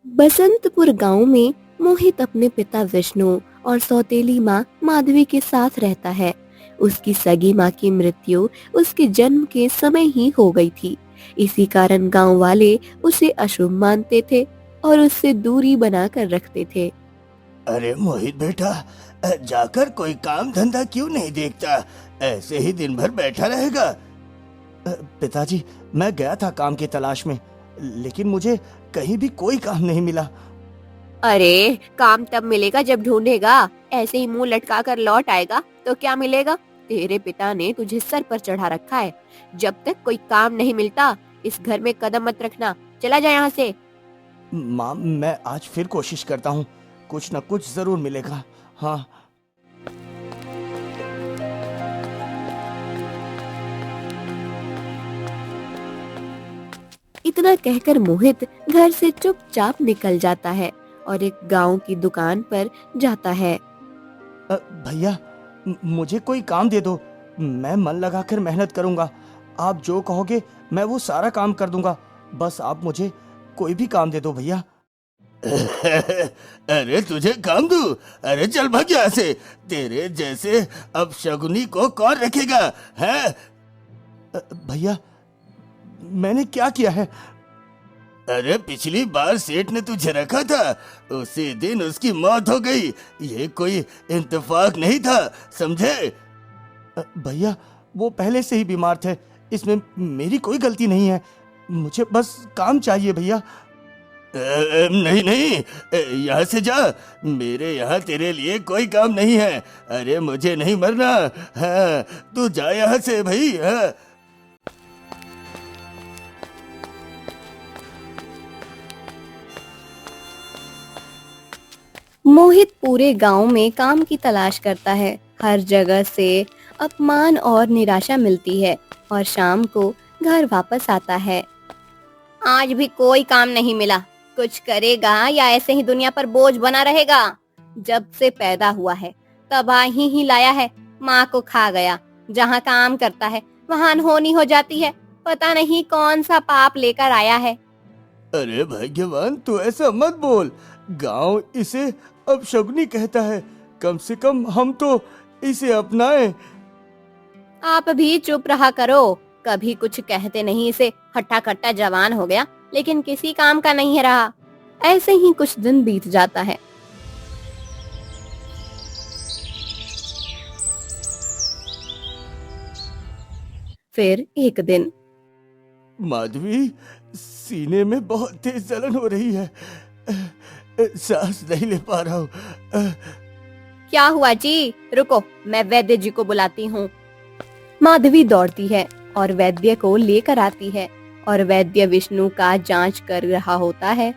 बसंतपुर गांव में मोहित अपने पिता विष्णु और सौतेली माँ माधवी के साथ रहता है। उसकी सगी माँ की मृत्यु उसके जन्म के समय ही हो गई थी। इसी कारण गांव वाले उसे अशुभ मानते थे और उससे दूरी बनाकर रखते थे। अरे मोहित बेटा, जाकर कोई काम धंधा क्यों नहीं देखता? ऐसे ही दिन भर बैठा रहेगा। पिताजी, मैं गया था काम की तलाश में, लेकिन मुझे कहीं भी कोई काम नहीं मिला। अरे काम तब मिलेगा जब ढूंढेगा। ऐसे ही मुंह लटका कर लौट आएगा तो क्या मिलेगा? तेरे पिता ने तुझे सर पर चढ़ा रखा है। जब तक कोई काम नहीं मिलता इस घर में कदम मत रखना। चला जा यहाँ से। माँ, मैं आज फिर कोशिश करता हूँ, कुछ न कुछ जरूर मिलेगा। हाँ। इतना कहकर मोहित घर से चुपचाप निकल जाता है और एक गांव की दुकान पर जाता है। भैया, मुझे कोई काम दे दो। मैं मन लगाकर मेहनत करूंगा। आप जो कहोगे मैं वो सारा काम कर दूंगा। बस आप मुझे कोई भी काम दे दो भैया। अरे तुझे काम दूं? अरे चल भाग यहाँ से। तेरे जैसे अब शगुनी को कौन रखेगा है? भैया, मैंने क्या किया है? अरे पिछली बार सेठ ने तुझे रखा था, उसी दिन उसकी मौत हो गई। ये कोई इंतफाक नहीं था, समझे? भैया, वो पहले से ही बीमार थे, इसमें मेरी कोई गलती नहीं है। मुझे बस काम चाहिए भैया। नहीं नहीं, यहाँ से जा। मेरे यहाँ तेरे लिए कोई काम नहीं है। अरे मुझे नहीं मरना। हाँ, तू जा यहाँ से भाई। हाँ। मोहित पूरे गांव में काम की तलाश करता है। हर जगह से अपमान और निराशा मिलती है और शाम को घर वापस आता है। आज भी कोई काम नहीं मिला। कुछ करेगा या ऐसे ही दुनिया पर बोझ बना रहेगा? जब से पैदा हुआ है तबाही ही लाया है। माँ को खा गया। जहाँ काम करता है वहाँ अनहोनी हो जाती है। पता नहीं कौन सा पाप लेकर आया है। अरे भाग्यवान, तू ऐसा मत बोल। गांव इसे अपशगुनी कहता है। कम से कम हम तो इसे अपनाएं। आप भी चुप रहा करो। कभी कुछ कहते नहीं। इसे हट्टा कट्टा जवान हो गया लेकिन किसी काम का नहीं रहा। ऐसे ही कुछ दिन बीत जाता है। फिर एक दिन माधवी, सीने में बहुत तेज जलन हो रही है। सांस नहीं ले पा रहा हूँ। क्या हुआ जी? रुको, मैं वैद्य जी को बुलाती हूँ। माधवी दौड़ती है और वैद्य को लेकर आती है और वैद्य विष्णु का जांच कर रहा होता है।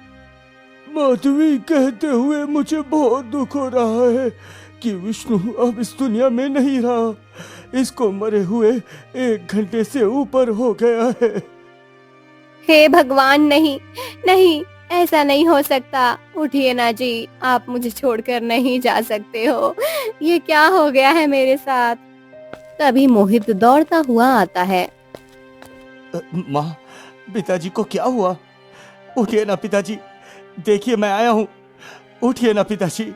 माधवी, कहते हुए मुझे बहुत दुख हो रहा है कि विष्णु अब इस दुनिया में नहीं रहा। इसको मरे हुए 1 घंटे से ऊपर हो गया है। हे भगवान, नहीं नहीं, ऐसा नहीं हो सकता। उठिए ना जी, आप मुझे छोड़कर नहीं जा सकते हो। ये क्या हो गया है मेरे साथ? तभी मोहित दौड़ता हुआ आता है। माँ, पिताजी को क्या हुआ? उठिए ना पिताजी, देखिए मैं आया हूँ। उठिए ना पिताजी।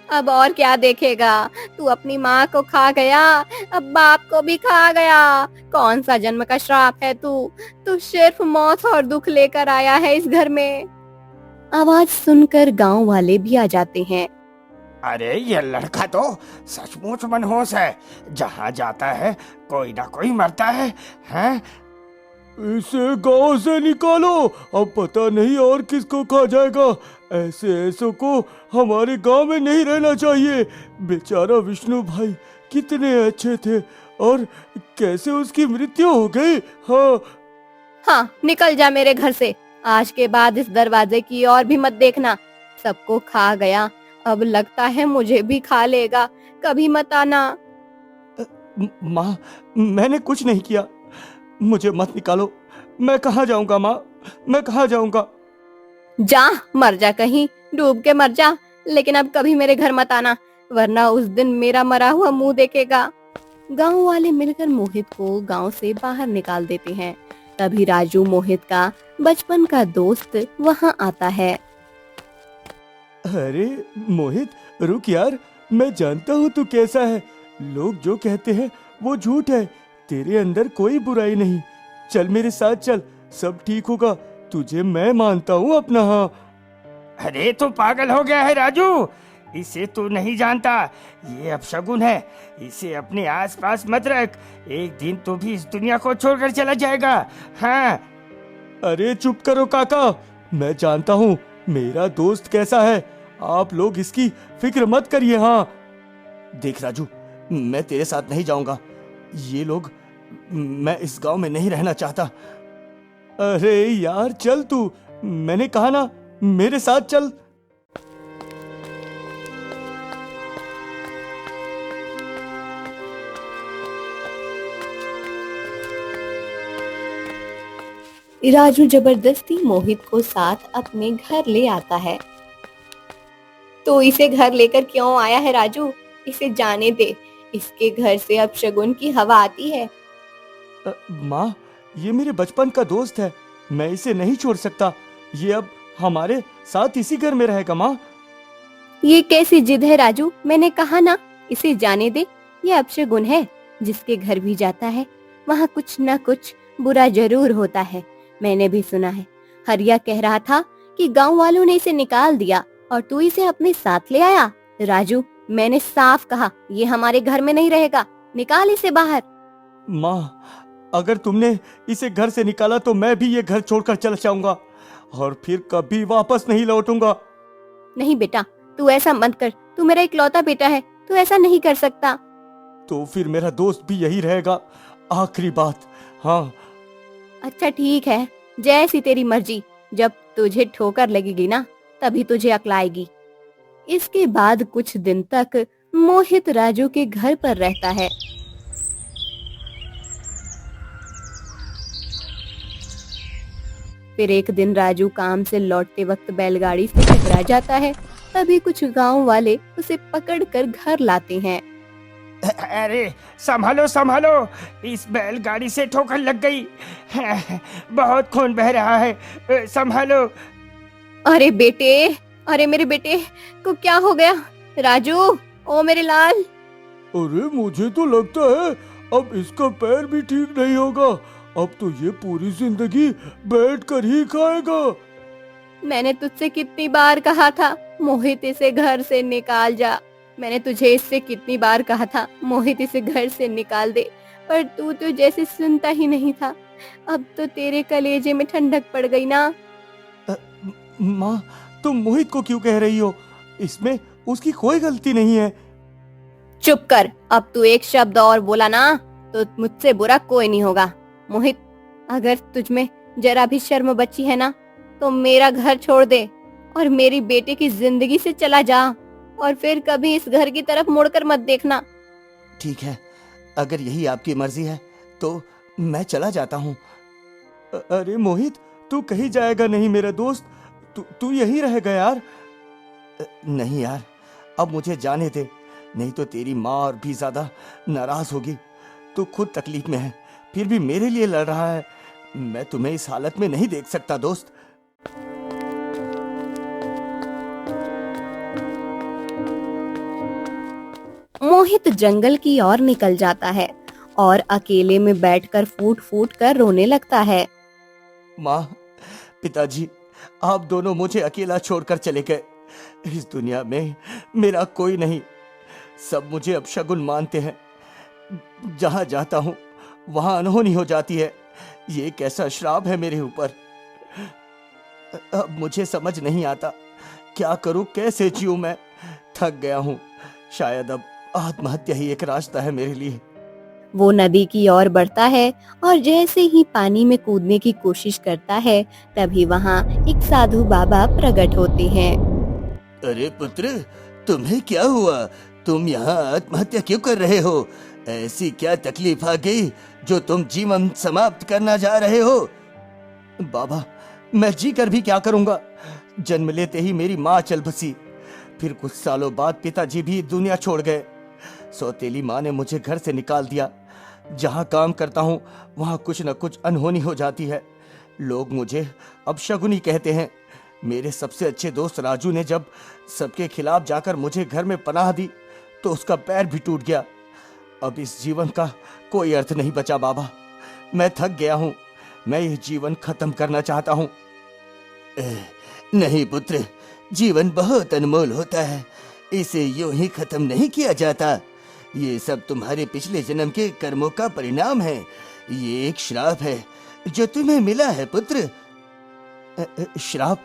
अब और क्या देखेगा? तू अपनी माँ को खा गया, अब बाप को भी खा गया। कौन सा जन्म का श्राप है तू? तू सिर्फ मौत और दुख लेकर आया है इस घर में। आवाज सुनकर गांव वाले भी आ जाते हैं। अरे ये लड़का तो सचमुच मनहूस है। जहाँ जाता है कोई ना कोई मरता है, हैं? इसे गांव से निकालो। अब पता नहीं और किसको खा जाएगा। ऐसे ऐसों को हमारे गांव में नहीं रहना चाहिए। बेचारा विष्णु भाई कितने अच्छे थे, और कैसे उसकी मृत्यु हो गई। हाँ। हाँ, निकल जा मेरे घर से। आज के बाद इस दरवाजे की और भी मत देखना। सबको खा गया, अब लगता है मुझे भी खा लेगा। कभी मत आना। माँ, मैंने कुछ नहीं किया। मुझे मत निकालो। मैं कहाँ जाऊंगा माँ? मैं कहाँ जाऊंगा? जा, मर जा कहीं, डूब के मर जा। लेकिन अब कभी मेरे घर मत आना, वरना उस दिन मेरा मरा हुआ मुंह देखेगा। गांव वाले मिलकर मोहित को गांव से बाहर निकाल देते हैं। तभी राजू, मोहित का बचपन का दोस्त, वहां आता है। अरे मोहित, रुक यार, मैं जानता हूँ तू कैसा है। लोग जो कहते हैं वो झूठ है। तेरे अंदर कोई बुराई नहीं। चल मेरे साथ चल, सब ठीक होगा। तुझे मैं मानता हूँ अपना। हाँ। अरे तू पागल हो गया है राजू, इसे तू नहीं जानता। ये अपशगुन है, इसे अपने आसपास मत रख। एक दिन तू भी इस दुनिया को छोड़कर चला जाएगा। हाँ। अरे चुप करो काका, मैं जानता हूँ मेरा दोस्त कैसा है। आप लोग इसकी फिक्र मत करिए। हाँ। देख राजू, मैं तेरे साथ नहीं जाऊंगा। ये लोग, मैं इस गांव में नहीं रहना चाहता। अरे यार चल तू, मैंने कहा ना मेरे साथ चल। राजू जबरदस्ती मोहित को साथ अपने घर ले आता है। तो इसे घर लेकर क्यों आया है राजू? इसे जाने दे, इसके घर से अपशगुन की हवा आती है। माँ, ये मेरे बचपन का दोस्त है, मैं इसे नहीं छोड़ सकता। ये अब हमारे साथ इसी घर में रहेगा। माँ, ये कैसी जिद है राजू? मैंने कहा ना इसे जाने दे। ये अपशगुन है, जिसके घर भी जाता है वहाँ कुछ न कुछ बुरा जरूर होता है। मैंने भी सुना है। हरिया कह रहा था कि गांव वालों ने इसे निकाल दिया और तू इसे अपने साथ ले आया। राजू, मैंने साफ कहा ये हमारे घर में नहीं रहेगा, निकाल इसे बाहर। माँ, अगर तुमने इसे घर से निकाला तो मैं भी ये घर छोड़कर चला जाऊंगा और फिर कभी वापस नहीं लौटूंगा। नहीं बेटा, तू ऐसा मत कर। तू मेरा इकलौता बेटा है, तू ऐसा नहीं कर सकता। तो फिर मेरा दोस्त भी यही रहेगा, आखिरी बात। हाँ। अच्छा ठीक है, जैसी तेरी मर्जी। जब तुझे ठोकर लगेगी ना, तभी तुझे अक्ल आएगी। इसके बाद कुछ दिन तक मोहित राजू के घर पर रहता है। फिर एक दिन राजू काम से लौटते वक्त बैलगाड़ी से टकरा जाता है। तभी कुछ गांव वाले उसे पकड़कर घर लाते हैं। अरे संभालो संभालो, इस बैलगाड़ी से ठोकर लग गई, बहुत खून बह रहा है, संभालो। अरे बेटे, अरे मेरे बेटे को क्या हो गया? राजू, ओ मेरे लाल। अरे मुझे तो लगता है अब इसका पैर भी ठीक नहीं होगा। अब तो ये पूरी जिंदगी बैठकर ही खाएगा। मैंने तुझसे कितनी बार कहा था मोहित इसे घर से निकाल जा। मैंने तुझे इससे कितनी बार कहा था मोहित इसे घर से निकाल दे, पर तू तो जैसे सुनता ही नहीं था। अब तो तेरे कलेजे में ठंडक पड़ गई ना। माँ, तुम मोहित को क्यों कह रही हो? इसमें उसकी कोई गलती नहीं है। चुप कर, अब तू एक शब्द और बोला ना तो मुझसे बुरा कोई नहीं होगा। मोहित, अगर तुझ में जरा भी शर्म बची है ना तो मेरा घर छोड़ दे और मेरी बेटे की जिंदगी से चला जा, और फिर कभी इस घर की तरफ मुड़कर मत देखना। ठीक है, अगर यही आपकी मर्जी है तो मैं चला जाता हूँ। अरे मोहित, तू कहीं जाएगा नहीं मेरा दोस्त। तू यहीं रहेगा यार। नहीं यार, अब मुझे जाने दे, नहीं तो तेरी माँ और भी ज्यादा नाराज होगी। तू खुद तकलीफ में है, फिर भी मेरे लिए लड़ रहा है। मैं तुम्हें इस हालत में नहीं देख सकता दोस्त। मोहित जंगल की ओर निकल जाता है और अकेले में बैठकर फूट फूट कर रोने लगता है। माँ, पिताजी, आप दोनों मुझे अकेला छोड़कर चले गए। इस दुनिया में मेरा कोई नहीं, सब मुझे अपशगुन मानते हैं। जहाँ जाता हूँ वहाँ अनहोनी हो जाती है। ये कैसा श्राप है मेरे ऊपर। अब मुझे समझ नहीं आता क्या करूँ, कैसे जीऊँ। मैं थक गया हूँ। शायद अब आत्महत्या ही एक रास्ता है मेरे लिए। वो नदी की ओर बढ़ता है और जैसे ही पानी में कूदने की कोशिश करता है तभी वहाँ एक साधु बाबा प्रकट होते हैं। अरे पुत्र, तुम्हें क्या हुआ? तुम यहाँ आत्महत्या क्यों कर रहे हो? ऐसी क्या तकलीफ आ गई जो तुम जीवन समाप्त करना जा रहे हो? बाबा, मैं जी कर भी क्या करूँगा? जन्म लेते ही मेरी माँ चल बसी। फिर कुछ सालों बाद पिताजी भी दुनिया छोड़ गए। सौतेली माँ ने मुझे घर से निकाल दिया। जहाँ काम करता हूँ वहाँ कुछ न कुछ अनहोनी हो जाती है। लोग मुझे अपशगुनी कहते हैं। मेरे सबसे अच्छे दोस्त राजू ने जब सबके खिलाफ जाकर मुझे घर में पनाह दी तो उसका पैर भी टूट गया। अब इस जीवन का कोई अर्थ नहीं बचा बाबा। मैं थक गया हूँ। मैं यह जीवन खत्म करना चाहता हूँ। नहीं पुत्र, जीवन बहुत अनमोल होता है। इसे यूं ही खत्म नहीं किया जाता। ये सब तुम्हारे पिछले जन्म के कर्मों का परिणाम है। ये एक श्राप है जो तुम्हें मिला है पुत्र। श्राप?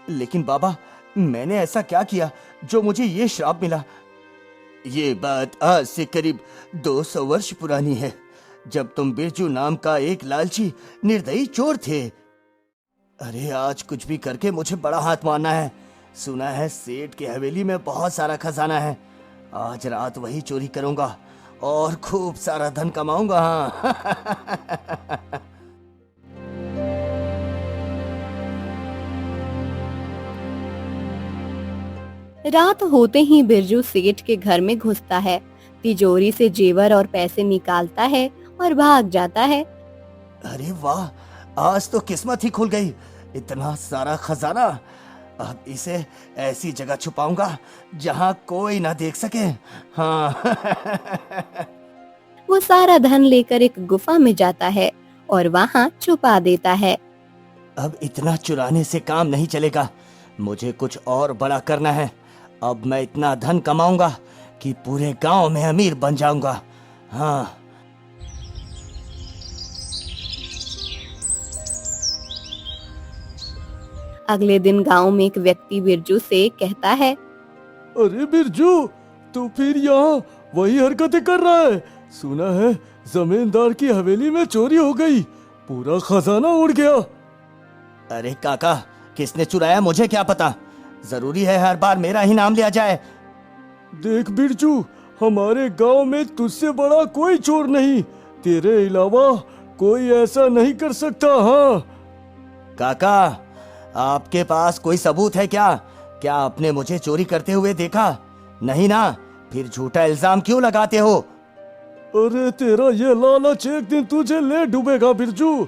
लेकिन बाबा, मैंने ऐसा क्या किया जो मुझे ये श्राप मिला? ये बात आज से करीब 200 वर्ष पुरानी है, जब तुम बिरजू नाम का एक लालची निर्दयी चोर थे। अरे आज कुछ भी करके मुझे बड़ा हाथ मारना है। सुना है सेठ की हवेली में बहुत सारा खजाना है। आज रात वही चोरी करूंगा और खूब सारा धन कमाऊंगा। हाँ। रात होते ही बिरजू सेठ के घर में घुसता है, तिजोरी से जेवर और पैसे निकालता है और भाग जाता है। अरे वाह, आज तो किस्मत ही खुल गई। इतना सारा खजाना। अब इसे ऐसी जगह छुपाऊंगा जहां कोई ना देख सके। हाँ। वो सारा धन लेकर एक गुफा में जाता है और वहाँ छुपा देता है। अब इतना चुराने से काम नहीं चलेगा। मुझे कुछ और बड़ा करना है। अब मैं इतना धन कमाऊंगा कि पूरे गांव में अमीर बन जाऊंगा। हाँ। अगले दिन गांव में एक व्यक्ति बिरजू से कहता है, अरे बिरजू, तू फिर यहाँ वही हरकतें कर रहा है। सुना है जमींदार की हवेली में चोरी हो गई, पूरा खजाना उड़ गया। अरे काका, किसने चुराया मुझे क्या पता। जरूरी है हर बार मेरा ही नाम लिया जाए। देख बिरजू, हमारे गांव में तुझसे बड़ा कोई चोर नहीं। तेरे अलावा कोई ऐसा नहीं कर सकता। हाँ काका, आपके पास कोई सबूत है क्या? क्या आपने मुझे चोरी करते हुए देखा? नहीं ना? फिर झूठा इल्जाम क्यों लगाते हो? अरे तेरा ये लालच एक दिन तुझे ले डूबेगा बिरजू।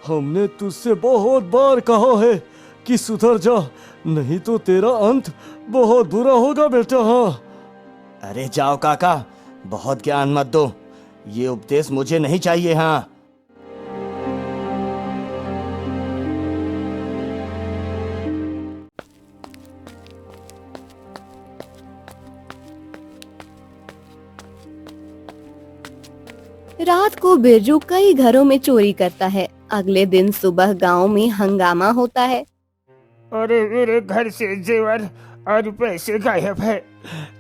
हमने तुझसे बहुत बार कहा है कि सुधर जा, नहीं तो तेरा अंत बहुत बुरा होगा बेटा। हाँ। अरे जाओ काका, बहुत ज्ञान मत दो। ये उपदेश मुझे नहीं चाहिए। हाँ। रात को बिरजू कई घरों में चोरी करता है। अगले दिन सुबह गांव में हंगामा होता है। अरे मेरे घर से जेवर और पैसे गायब है।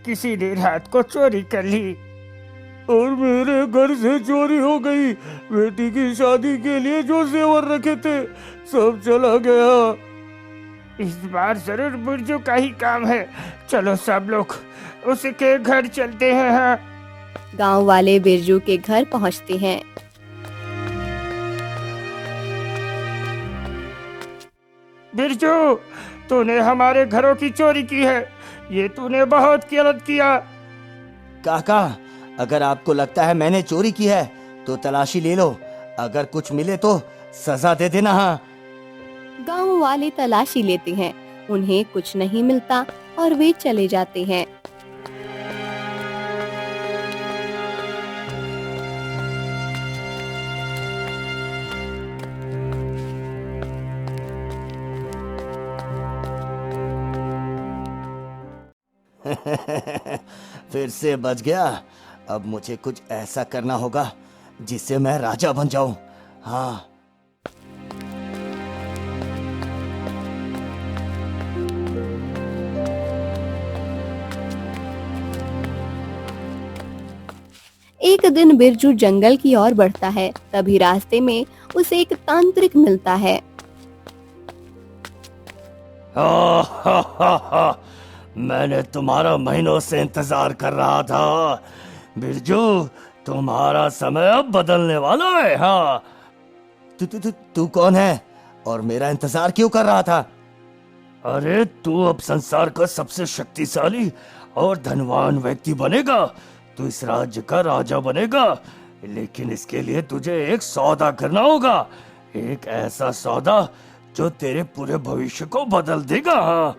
किसी ने रात को चोरी कर ली। और मेरे घर से चोरी हो गई। बेटी की शादी के लिए जो जेवर रखे थे सब चला गया। इस बार जरूर बिरजू का ही काम है। चलो सब लोग उसके घर चलते हैं। हाँ। गांव वाले बिरजू के घर पहुंचते हैं। बिरजू, तूने हमारे घरों की चोरी की है। ये तूने बहुत गलत किया। काका, अगर आपको लगता है मैंने चोरी की है तो तलाशी ले लो। अगर कुछ मिले तो सजा दे देना। हाँ। गांव वाले तलाशी लेते हैं, उन्हें कुछ नहीं मिलता और वे चले जाते हैं। फिर से बच गया। अब मुझे कुछ ऐसा करना होगा जिससे मैं राजा बन जाऊं। हाँ। एक दिन बिरजू जंगल की ओर बढ़ता है। तभी रास्ते में उसे एक तांत्रिक मिलता है। मैंने तुम्हारा महीनों से इंतजार कर रहा था। बिरजू, तुम्हारा समय अब बदलने वाला है। हाँ। तू कौन है और मेरा इंतजार क्यों कर रहा था? अरे तू अब संसार का सबसे शक्तिशाली और धनवान व्यक्ति बनेगा। तू इस राज्य का राजा बनेगा, लेकिन इसके लिए तुझे एक सौदा करना होगा। एक ऐसा सौदा जो तेरे पूरे भविष्य को बदल देगा। हाँ,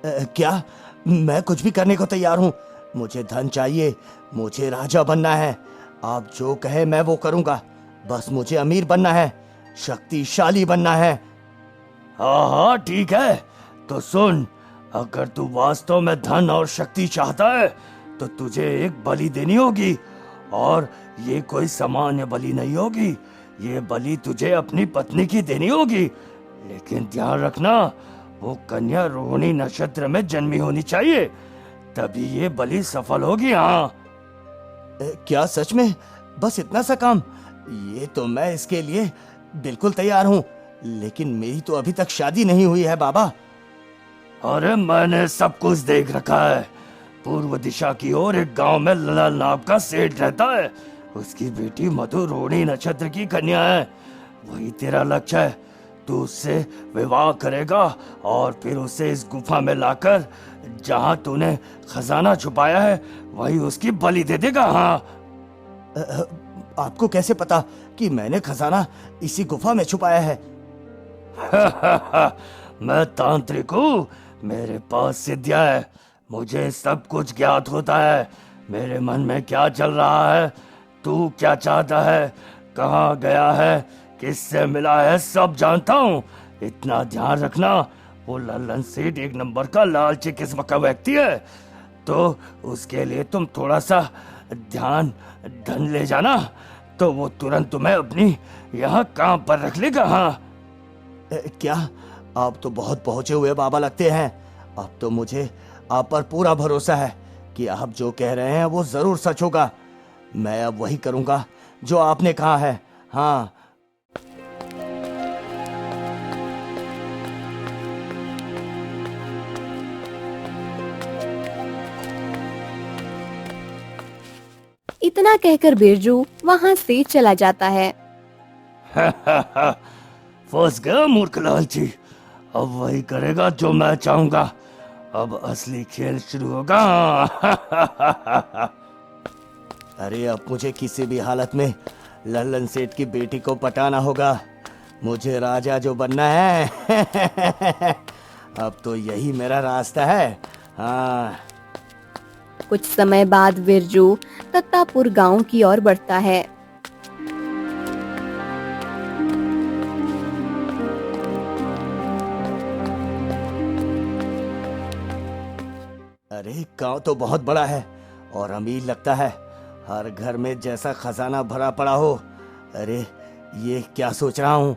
क्या? मैं कुछ भी करने को तैयार हूँ। मुझे धन चाहिए, मुझे राजा बनना है। आप जो कहे मैं वो करूँगा। बस मुझे अमीर बनना है, शक्तिशाली बनना है। हाँ हाँ ठीक है, तो सुन, अगर तू वास्तव में धन और शक्ति चाहता है तो तुझे एक बलि देनी होगी, और ये कोई सामान्य बलि नहीं होगी। ये बलि तुझे अपनी पत्नी की देनी होगी, लेकिन ध्यान रखना वो कन्या रोहिणी नक्षत्र में जन्मी होनी चाहिए, तभी ये बलि सफल होगी। हाँ, क्या सच में? बस इतना सा काम? ये तो मैं इसके लिए बिल्कुल तैयार हूँ, लेकिन मेरी तो अभी तक शादी नहीं हुई है बाबा। अरे मैंने सब कुछ देख रखा है। पूर्व दिशा की ओर एक गांव में ललन नाम का सेठ रहता है। उसकी बेटी मधु रोहिणी नक्षत्र की कन्या है। वही तेरा लक्ष्य है। तू उससे विवाह करेगा और फिर उसे इस गुफा में लाकर जहां तूने खजाना छुपाया है वही उसकी बलि दे देगा। हाँ, आपको कैसे पता कि मैंने खजाना इसी गुफा में छुपाया है? मैं तांत्रिक हूँ, मेरे पास सिद्धियां है, मुझे सब कुछ ज्ञात होता है। मेरे मन में क्या चल रहा है, तू क्या चाहता है, कहाँ गया है, किससे मिला है, सब जानता हूँ। इतना ध्यान रखना, वो लल्लन सेठ एक नंबर का लालची किस्म का व्यक्ति है, तो उसके लिए तुम थोड़ा सा धन ले जाना, तो वो तुरंत तुम्हें अपनी यहाँ काम पर रख लेगा। हाँ, क्या? आप तो बहुत पहुंचे हुए बाबा लगते हैं। अब तो मुझे आप पर पूरा भरोसा है कि आप जो कह रहे हैं वो जरूर सच होगा। मैं अब वही करूंगा जो आपने कहा है। हाँ, इतना कहकर बिरजू वहाँ से चला जाता है। फंस गया मूर्ख लालची। अब वही करेगा जो मैं चाहूंगा। अब असली खेल शुरू होगा। अरे अब मुझे किसी भी हालत में लल्लन सेठ की बेटी को पटाना होगा। मुझे राजा जो बनना है। अब तो यही मेरा रास्ता है। हाँ, कुछ समय बाद बिरजू तत्तापुर गांव की ओर बढ़ता है। अरे गांव तो बहुत बड़ा है और अमीर लगता है। हर घर में जैसा खजाना भरा पड़ा हो। अरे ये क्या सोच रहा हूँ?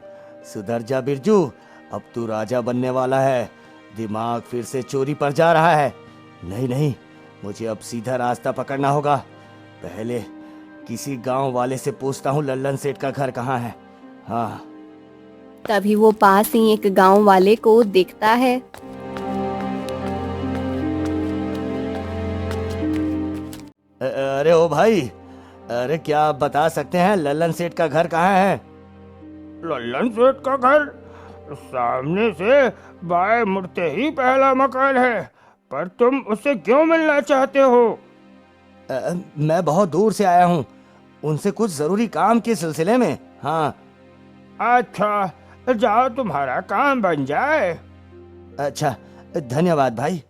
सुधर जा बिरजू, अब तू राजा बनने वाला है। दिमाग फिर से चोरी पर जा रहा है। नहीं नहीं, मुझे अब सीधा रास्ता पकड़ना होगा। पहले किसी गांव वाले से पूछता हूँ लल्लन सेठ का घर कहाँ है। हाँ, तभी वो पास ही एक गांव वाले को देखता है। अरे ओ भाई, अरे क्या आप बता सकते हैं लल्लन सेठ का घर कहाँ है? लल्लन सेठ का घर सामने से बाएं मुड़ते ही पहला मकान है, पर तुम उससे क्यों मिलना चाहते हो? मैं बहुत दूर से आया हूँ, उनसे कुछ जरूरी काम के सिलसिले में। हाँ, अच्छा, जाओ तुम्हारा काम बन जाए। अच्छा, धन्यवाद भाई।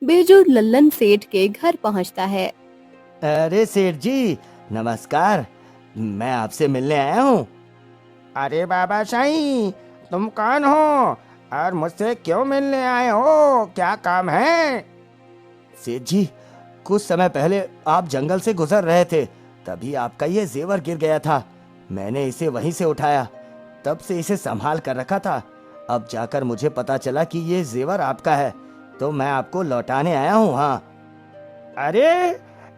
बिरजू लल्लन सेठ के घर पहुंचता है। अरे सेठ जी, नमस्कार। मैं आपसे मिलने आया हूँ। अरे बाबा शाही, तुम कौन हो और मुझसे क्यों मिलने आए हो? क्या काम है? सेठ जी, कुछ समय पहले आप जंगल से गुजर रहे थे, तभी आपका ये जेवर गिर गया था। मैंने इसे वहीं से उठाया, तब से इसे संभाल कर रखा था। अब जाकर मुझे पता चला कि ये जेवर आपका है, तो मैं आपको लौटाने आया हूँ। हाँ, अरे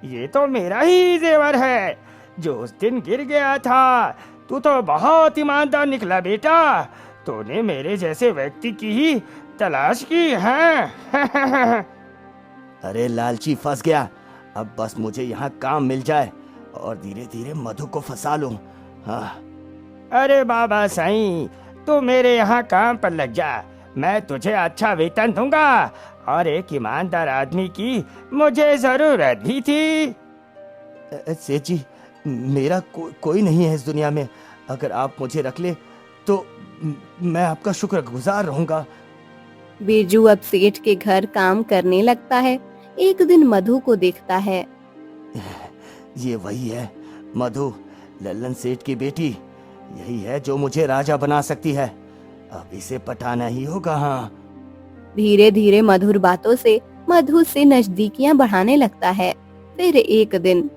ये तो मेरा ही जेवर है जो उस दिन गिर गया था। तू तो बहुत ईमानदार निकला बेटा। तूने मेरे जैसे व्यक्ति की ही तलाश की है। अरे लालची फंस गया। अब बस मुझे यहाँ काम मिल जाए और धीरे धीरे मधु को फंसा लूं। हाँ। अरे बाबा साईं, तू मेरे यहाँ काम पर लग जा, मैं तुझे अच्छा वेतन दूंगा, और एक ईमानदार आदमी की मुझे जरूरत भी थी। सेठ जी, मेरा कोई नहीं है इस दुनिया में। अगर आप मुझे रख ले तो मैं आपका शुक्रगुजार रहूंगा। बिरजू अब सेठ के घर काम करने लगता है। एक दिन मधु को देखता है। ये वही है मधु, लल्लन सेठ की बेटी। यही है जो मुझे राजा बना सकती है। अब इसे पटाना ही होगा। हाँ। धीरे धीरे मधुर बातों से मधु से नजदीकियां बढ़ाने लगता है। फिर एक दिन,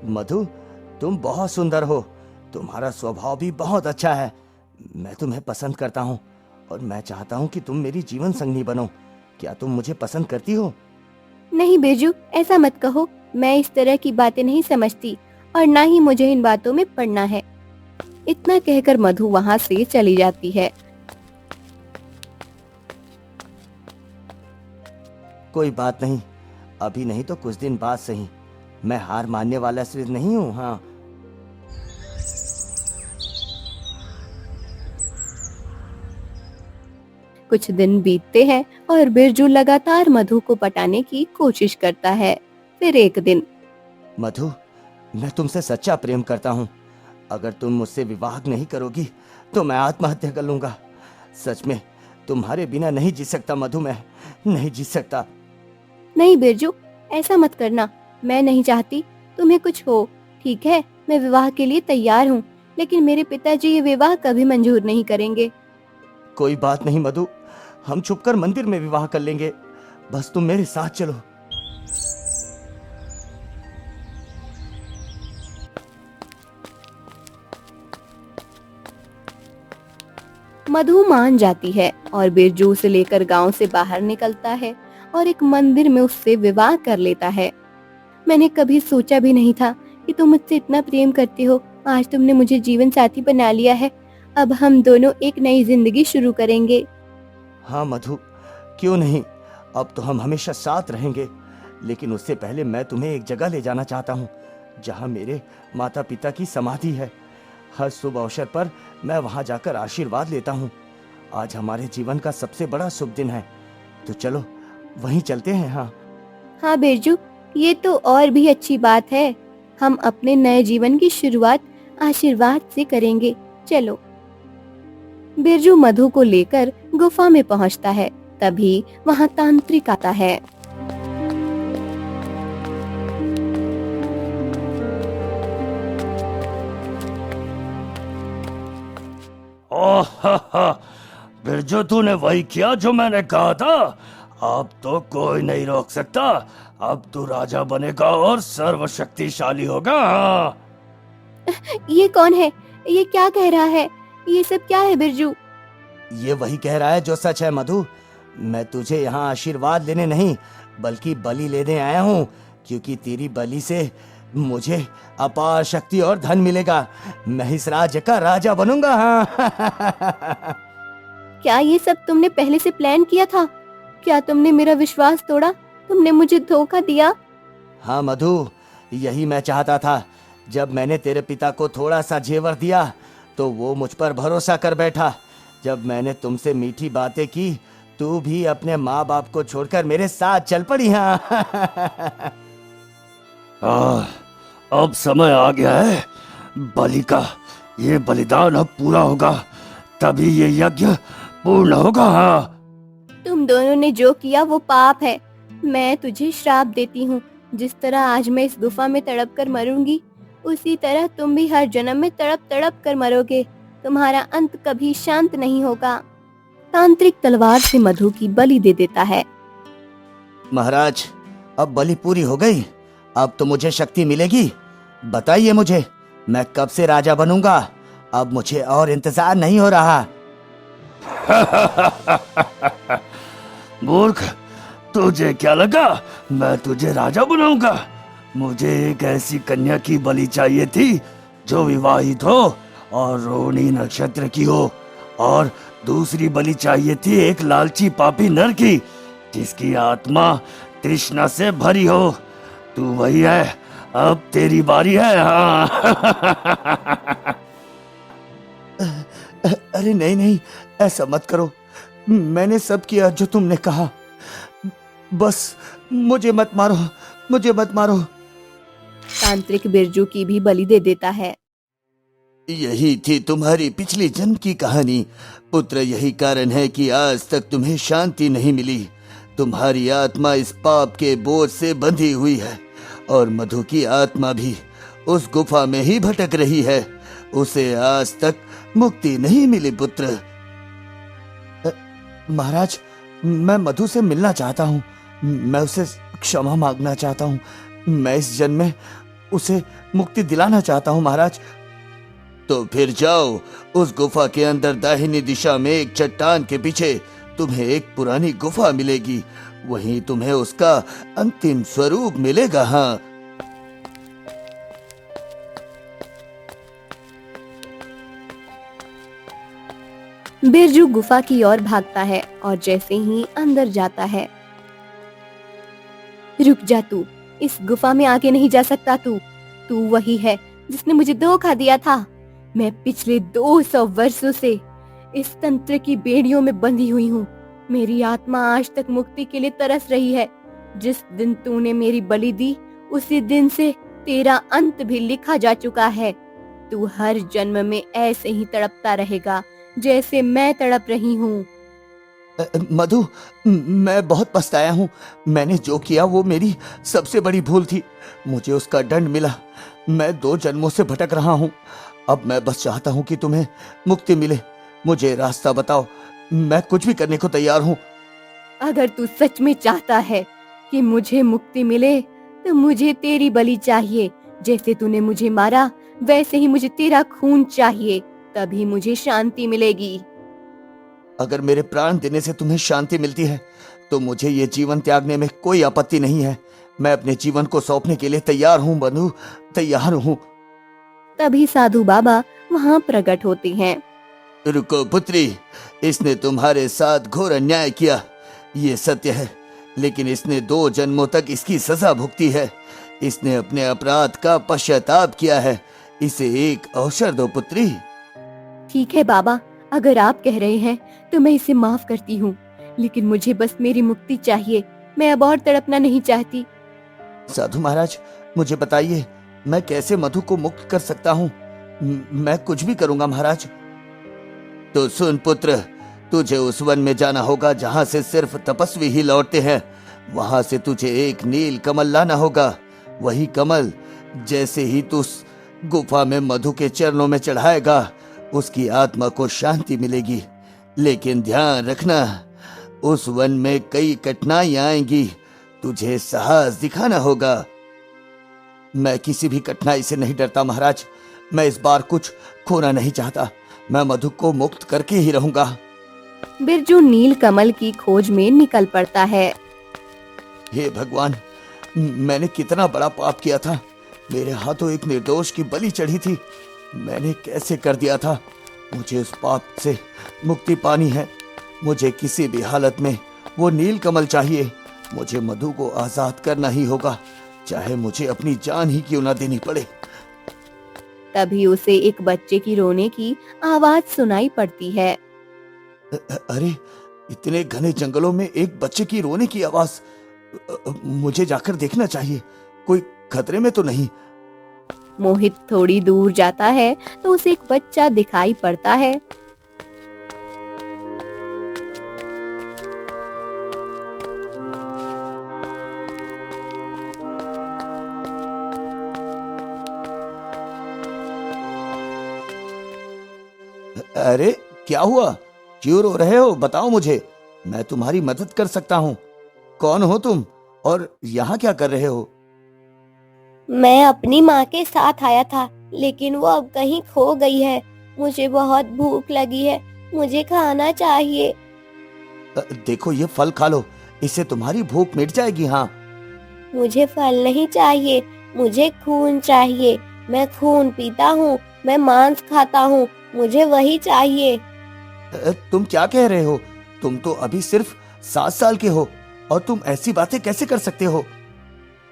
मधु, तुम बहुत सुंदर हो, तुम्हारा स्वभाव भी बहुत अच्छा है। मैं तुम्हें पसंद करता हूँ और मैं चाहता हूँ कि तुम मेरी जीवन संगनी बनो। क्या तुम मुझे पसंद करती हो? नहीं बिरजू, ऐसा मत कहो। मैं इस तरह की बातें नहीं समझती और ना ही मुझे इन बातों में पड़ना है। इतना कहकर मधु वहाँ से चली जाती है। कोई बात नहीं, अभी नहीं तो कुछ दिन बाद सही। मैं हार मानने वाला सिर्फ नहीं हूँ। हाँ। कुछ दिन बीतते हैं और बिरजू लगातार मधु को पटाने की कोशिश करता है। फिर एक दिन, मधु, मैं तुमसे सच्चा प्रेम करता हूँ। अगर तुम मुझसे विवाह नहीं करोगी तो मैं आत्महत्या कर लूंगा। सच में तुम्हारे बिना नहीं जी सकता मधु, मैं नहीं जी सकता। नहीं बिरजू, ऐसा मत करना। मैं नहीं चाहती तुम्हें कुछ हो। ठीक है, मैं विवाह के लिए तैयार हूँ, लेकिन मेरे पिताजी ये विवाह कभी मंजूर नहीं करेंगे। कोई बात नहीं मधु, हम छुपकर मंदिर में विवाह कर लेंगे। बस तुम मेरे साथ चलो। मधु मान जाती है और बिरजू उसे लेकर गांव से बाहर निकलता है और एक मंदिर में उससे विवाह कर लेता है। मैंने कभी सोचा भी नहीं था कि तुम मुझसे इतना प्रेम करते हो। आज तुमने मुझे जीवन साथी बना लिया है। अब हम दोनों एक नई जिंदगी शुरू करेंगे। हाँ मधु, क्यों नहीं। अब तो हम हमेशा साथ रहेंगे। लेकिन उससे पहले मैं तुम्हें एक जगह ले जाना चाहता हूँ जहाँ मेरे माता पिता की समाधि है। हर शुभ अवसर पर मैं वहाँ जाकर आशीर्वाद लेता हूँ। आज हमारे जीवन का सबसे बड़ा शुभ दिन है, तो चलो वहीं चलते हैं। हाँ। हाँ बिरजू, ये तो और भी अच्छी बात है। हम अपने नए जीवन की शुरुआत आशीर्वाद से करेंगे। चलो। बिरजू मधु को लेकर गुफा में पहुंचता है। तभी वहां तांत्रिक आता है। बिरजू, तूने वही किया जो मैंने कहा था। अब तो कोई नहीं रोक सकता। अब तू राजा बनेगा और सर्वशक्तिशाली होगा। हाँ। ये कौन है? ये क्या कह रहा है? ये सब क्या है बिरजू? ये वही कह रहा है जो सच है मधु। मैं तुझे यहाँ आशीर्वाद लेने नहीं बल्कि बलि लेने आया हूँ, क्योंकि तेरी बलि से मुझे अपार शक्ति और धन मिलेगा। मैं इस राज्य का राजा बनूंगा। हाँ। क्या ये सब तुमने पहले से प्लान किया था? क्या तुमने मेरा विश्वास तोड़ा? तुमने मुझे धोखा दिया? हाँ मधु, यही मैं चाहता था। जब मैंने तेरे पिता को थोड़ा सा जेवर दिया तो वो मुझ पर भरोसा कर बैठा। जब मैंने तुमसे मीठी बातें की, तू भी अपने माँ बाप को छोड़कर मेरे साथ चल पड़ी। हाँ। अब समय आ गया है बलि का। ये बलिदान अब पूरा होगा, तभी ये यज्ञ पूर्ण होगा। हाँ। तुम दोनों ने जो किया वो पाप है। मैं तुझे श्राप देती हूँ। जिस तरह आज मैं इस गुफा में तड़प कर मरूंगी, उसी तरह तुम भी हर जन्म में तड़प तड़प कर मरोगे। तुम्हारा अंत कभी शांत नहीं होगा। तांत्रिक तलवार से मधु की बलि दे देता है। महाराज, अब बलि पूरी हो गई। अब तो मुझे शक्ति मिलेगी। बताइए मुझे, मैं कब से राजा बनूंगा? अब मुझे और इंतजार नहीं हो रहा। मूर्ख, तुझे क्या लगा मैं तुझे राजा बनाऊंगा? मुझे एक ऐसी कन्या की बलि चाहिए थी जो विवाहित हो और रोहिणी नक्षत्र की हो, और दूसरी बलि चाहिए थी एक लालची पापी नर की जिसकी आत्मा तृष्णा से भरी हो। तू वही है। अब तेरी बारी है। हाँ। अरे नहीं नहीं, ऐसा मत करो। मैंने सब किया जो तुमने कहा। बस मुझे मत मारो, मुझे मत मारो। तांत्रिक बिरजू की भी बलि दे देता है। यही थी तुम्हारी पिछली जन्म की कहानी पुत्र। यही कारण है कि आज तक तुम्हें शांति नहीं मिली। तुम्हारी आत्मा इस पाप के बोझ से बंधी हुई है और मधु की आत्मा भी उस गुफा में ही भटक रही है। उसे आज तक मुक्ति नहीं मिली पुत्र। महाराज, मैं मधु से मिलना चाहता हूँ। मैं उसे क्षमा मांगना चाहता हूँ। मैं इस जन्म में उसे मुक्ति दिलाना चाहता हूँ महाराज। तो फिर जाओ, उस गुफा के अंदर दाहिनी दिशा में एक चट्टान के पीछे तुम्हें एक पुरानी गुफा मिलेगी। वहीं तुम्हें उसका अंतिम स्वरूप मिलेगा। हाँ। बिरजू गुफा की ओर भागता है और जैसे ही अंदर जाता है, रुक जा तू, इस गुफा में आगे नहीं जा सकता। तू वही है जिसने मुझे धोखा दिया था। मैं पिछले 200 वर्षों से इस तंत्र की बेड़ियों में बंधी हुई हूँ। मेरी आत्मा आज तक मुक्ति के लिए तरस रही है। जिस दिन तूने मेरी बलि दी, उसी दिन से तेरा अंत भी लिखा जा चुका है। तू हर जन्म में ऐसे ही तड़पता रहेगा जैसे मैं तड़प रही हूँ। मधु, मैं बहुत पछताया हूँ। मैंने जो किया वो मेरी सबसे बड़ी भूल थी। मुझे उसका दंड मिला। मैं 2 जन्मों से भटक रहा हूँ। अब मैं बस चाहता हूँ कि तुम्हें मुक्ति मिले। मुझे रास्ता बताओ, मैं कुछ भी करने को तैयार हूँ। अगर तू सच में चाहता है कि मुझे मुक्ति मिले, तो मुझे तेरी बलि चाहिए। जैसे तूने मुझे मारा, वैसे ही मुझे तेरा खून चाहिए, तभी मुझे शांति मिलेगी। अगर मेरे प्राण देने से तुम्हें शांति मिलती है, तो मुझे ये जीवन त्यागने में कोई आपत्ति नहीं है। मैं अपने जीवन को सौंपने के लिए तैयार हूँ मनु, तैयार हूँ। तभी साधु बाबा वहाँ प्रकट होते हैं। रुको पुत्री, इसने तुम्हारे साथ घोर अन्याय किया, ये सत्य है। लेकिन इसने 2 जन्मों तक इसकी सजा भुगती है। इसने अपने अपराध का पश्चाताप किया है। इसे एक अवसर दो पुत्री। ठीक है बाबा, अगर आप कह रहे हैं तो मैं इसे माफ करती हूँ, लेकिन मुझे बस मेरी मुक्ति चाहिए। मैं अब और तड़पना नहीं चाहती। साधु महाराज, मुझे बताइए, मैं कैसे मधु को मुक्त कर सकता हूँ? मैं कुछ भी करूंगा महाराज। तो सुन पुत्र, तुझे उस वन में जाना होगा जहाँ से सिर्फ तपस्वी ही लौटते हैं। वहां से तुझे एक नील कमल लाना होगा। वही कमल जैसे ही तू उस गुफा में मधु के चरणों में चढ़ाएगा, उसकी आत्मा को शांति मिलेगी। लेकिन ध्यान रखना, उस वन में कई कठिनाइयां आएंगी। तुझे साहस दिखाना होगा। मैं किसी भी कठिनाई से नहीं डरता महाराज। मैं इस बार कुछ खोना नहीं चाहता। मैं मधु को मुक्त करके ही रहूंगा। बिरजू नील कमल की खोज में निकल पड़ता है। हे भगवान, मैंने कितना बड़ा पाप किया था। मेरे हाथों एक निर्दोष की बलि चढ़ी थी। मैंने कैसे कर दिया था? मुझे उस पाप से मुक्ति पानी है। मुझे किसी भी हालत में वो नील कमल चाहिए। मुझे मधु को आजाद करना ही होगा, चाहे मुझे अपनी जान ही क्यों ना देनी पड़े। तभी उसे एक बच्चे की रोने की आवाज सुनाई पड़ती है। अरे, इतने घने जंगलों में एक बच्चे की रोने की आवाज। मुझे जाकर देखना चाहिए, कोई खतरे में तो नहीं। मोहित थोड़ी दूर जाता है तो उसे एक बच्चा दिखाई पड़ता है। अरे, क्या हुआ? क्यों रो रहे हो? बताओ मुझे, मैं तुम्हारी मदद कर सकता हूँ। कौन हो तुम और यहाँ क्या कर रहे हो? मैं अपनी माँ के साथ आया था, लेकिन वो अब कहीं खो गई है। मुझे बहुत भूख लगी है, मुझे खाना चाहिए। देखो, ये फल खा लो, इससे तुम्हारी भूख मिट जाएगी। हाँ। मुझे फल नहीं चाहिए, मुझे खून चाहिए। मैं खून पीता हूँ, मैं मांस खाता हूँ, मुझे वही चाहिए। तुम क्या कह रहे हो? तुम तो अभी सिर्फ 7 साल के हो और तुम ऐसी बातें कैसे कर सकते हो?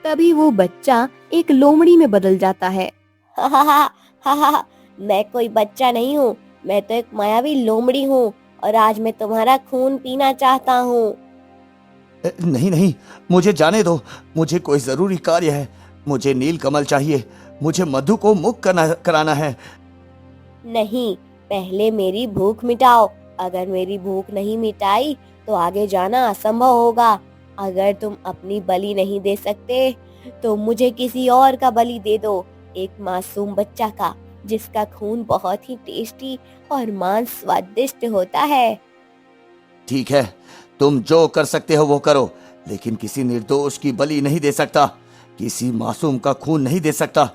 तभी वो बच्चा एक लोमड़ी में बदल जाता है। हा हा हा हा हा हा, मैं कोई बच्चा नहीं हूँ, मैं तो एक मायावी लोमड़ी हूँ और आज मैं तुम्हारा खून पीना चाहता हूँ। नहीं नहीं, मुझे जाने दो, मुझे कोई जरूरी कार्य है। मुझे नीलकमल चाहिए, मुझे मधु को मुक्त कराना है। नहीं, पहले मेरी भूख मिटाओ। अगर मेरी भूख नहीं मिटाई तो आगे जाना असंभव होगा। अगर तुम अपनी बलि नहीं दे सकते तो मुझे किसी और का बलि दे दो, एक मासूम बच्चा का, जिसका खून बहुत ही टेस्टी और मांस स्वादिष्ट होता है। ठीक है, तुम जो कर सकते हो वो करो, लेकिन किसी निर्दोष की बलि नहीं दे सकता, किसी मासूम का खून नहीं दे सकता।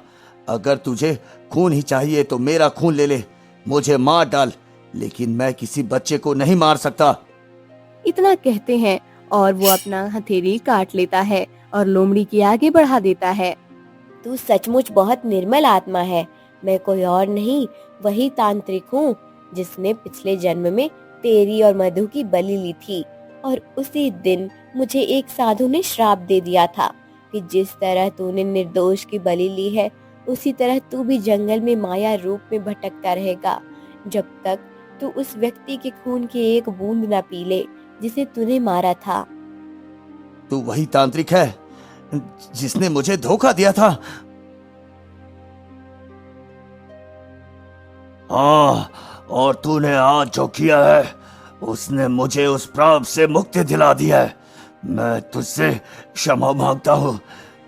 अगर तुझे खून ही चाहिए तो मेरा खून ले ले, मुझे मार डाल, लेकिन मैं किसी बच्चे को नहीं मार सकता। इतना कहते हैं और वो अपना हथेली काट लेता है और लोमड़ी की आगे बढ़ा देता है। तू सचमुच बहुत निर्मल आत्मा है। मैं कोई और नहीं, वही तांत्रिक हूँ जिसने पिछले जन्म में तेरी और मधु की बलि ली थी। और उसी दिन मुझे एक साधु ने श्राप दे दिया था कि जिस तरह तूने निर्दोष की बलि ली है, उसी तरह तू भी जंगल में माया रूप में भटकता रहेगा, जब तक तू उस व्यक्ति के खून की एक बूंद न पी ले जिसे तूने मारा था। तू वही तांत्रिक है जिसने मुझे धोखा दिया था। हाँ, और तूने आज जो किया है उसने मुझे उस प्राप से मुक्ति दिला दी है। मैं तुझसे क्षमा मांगता हूँ।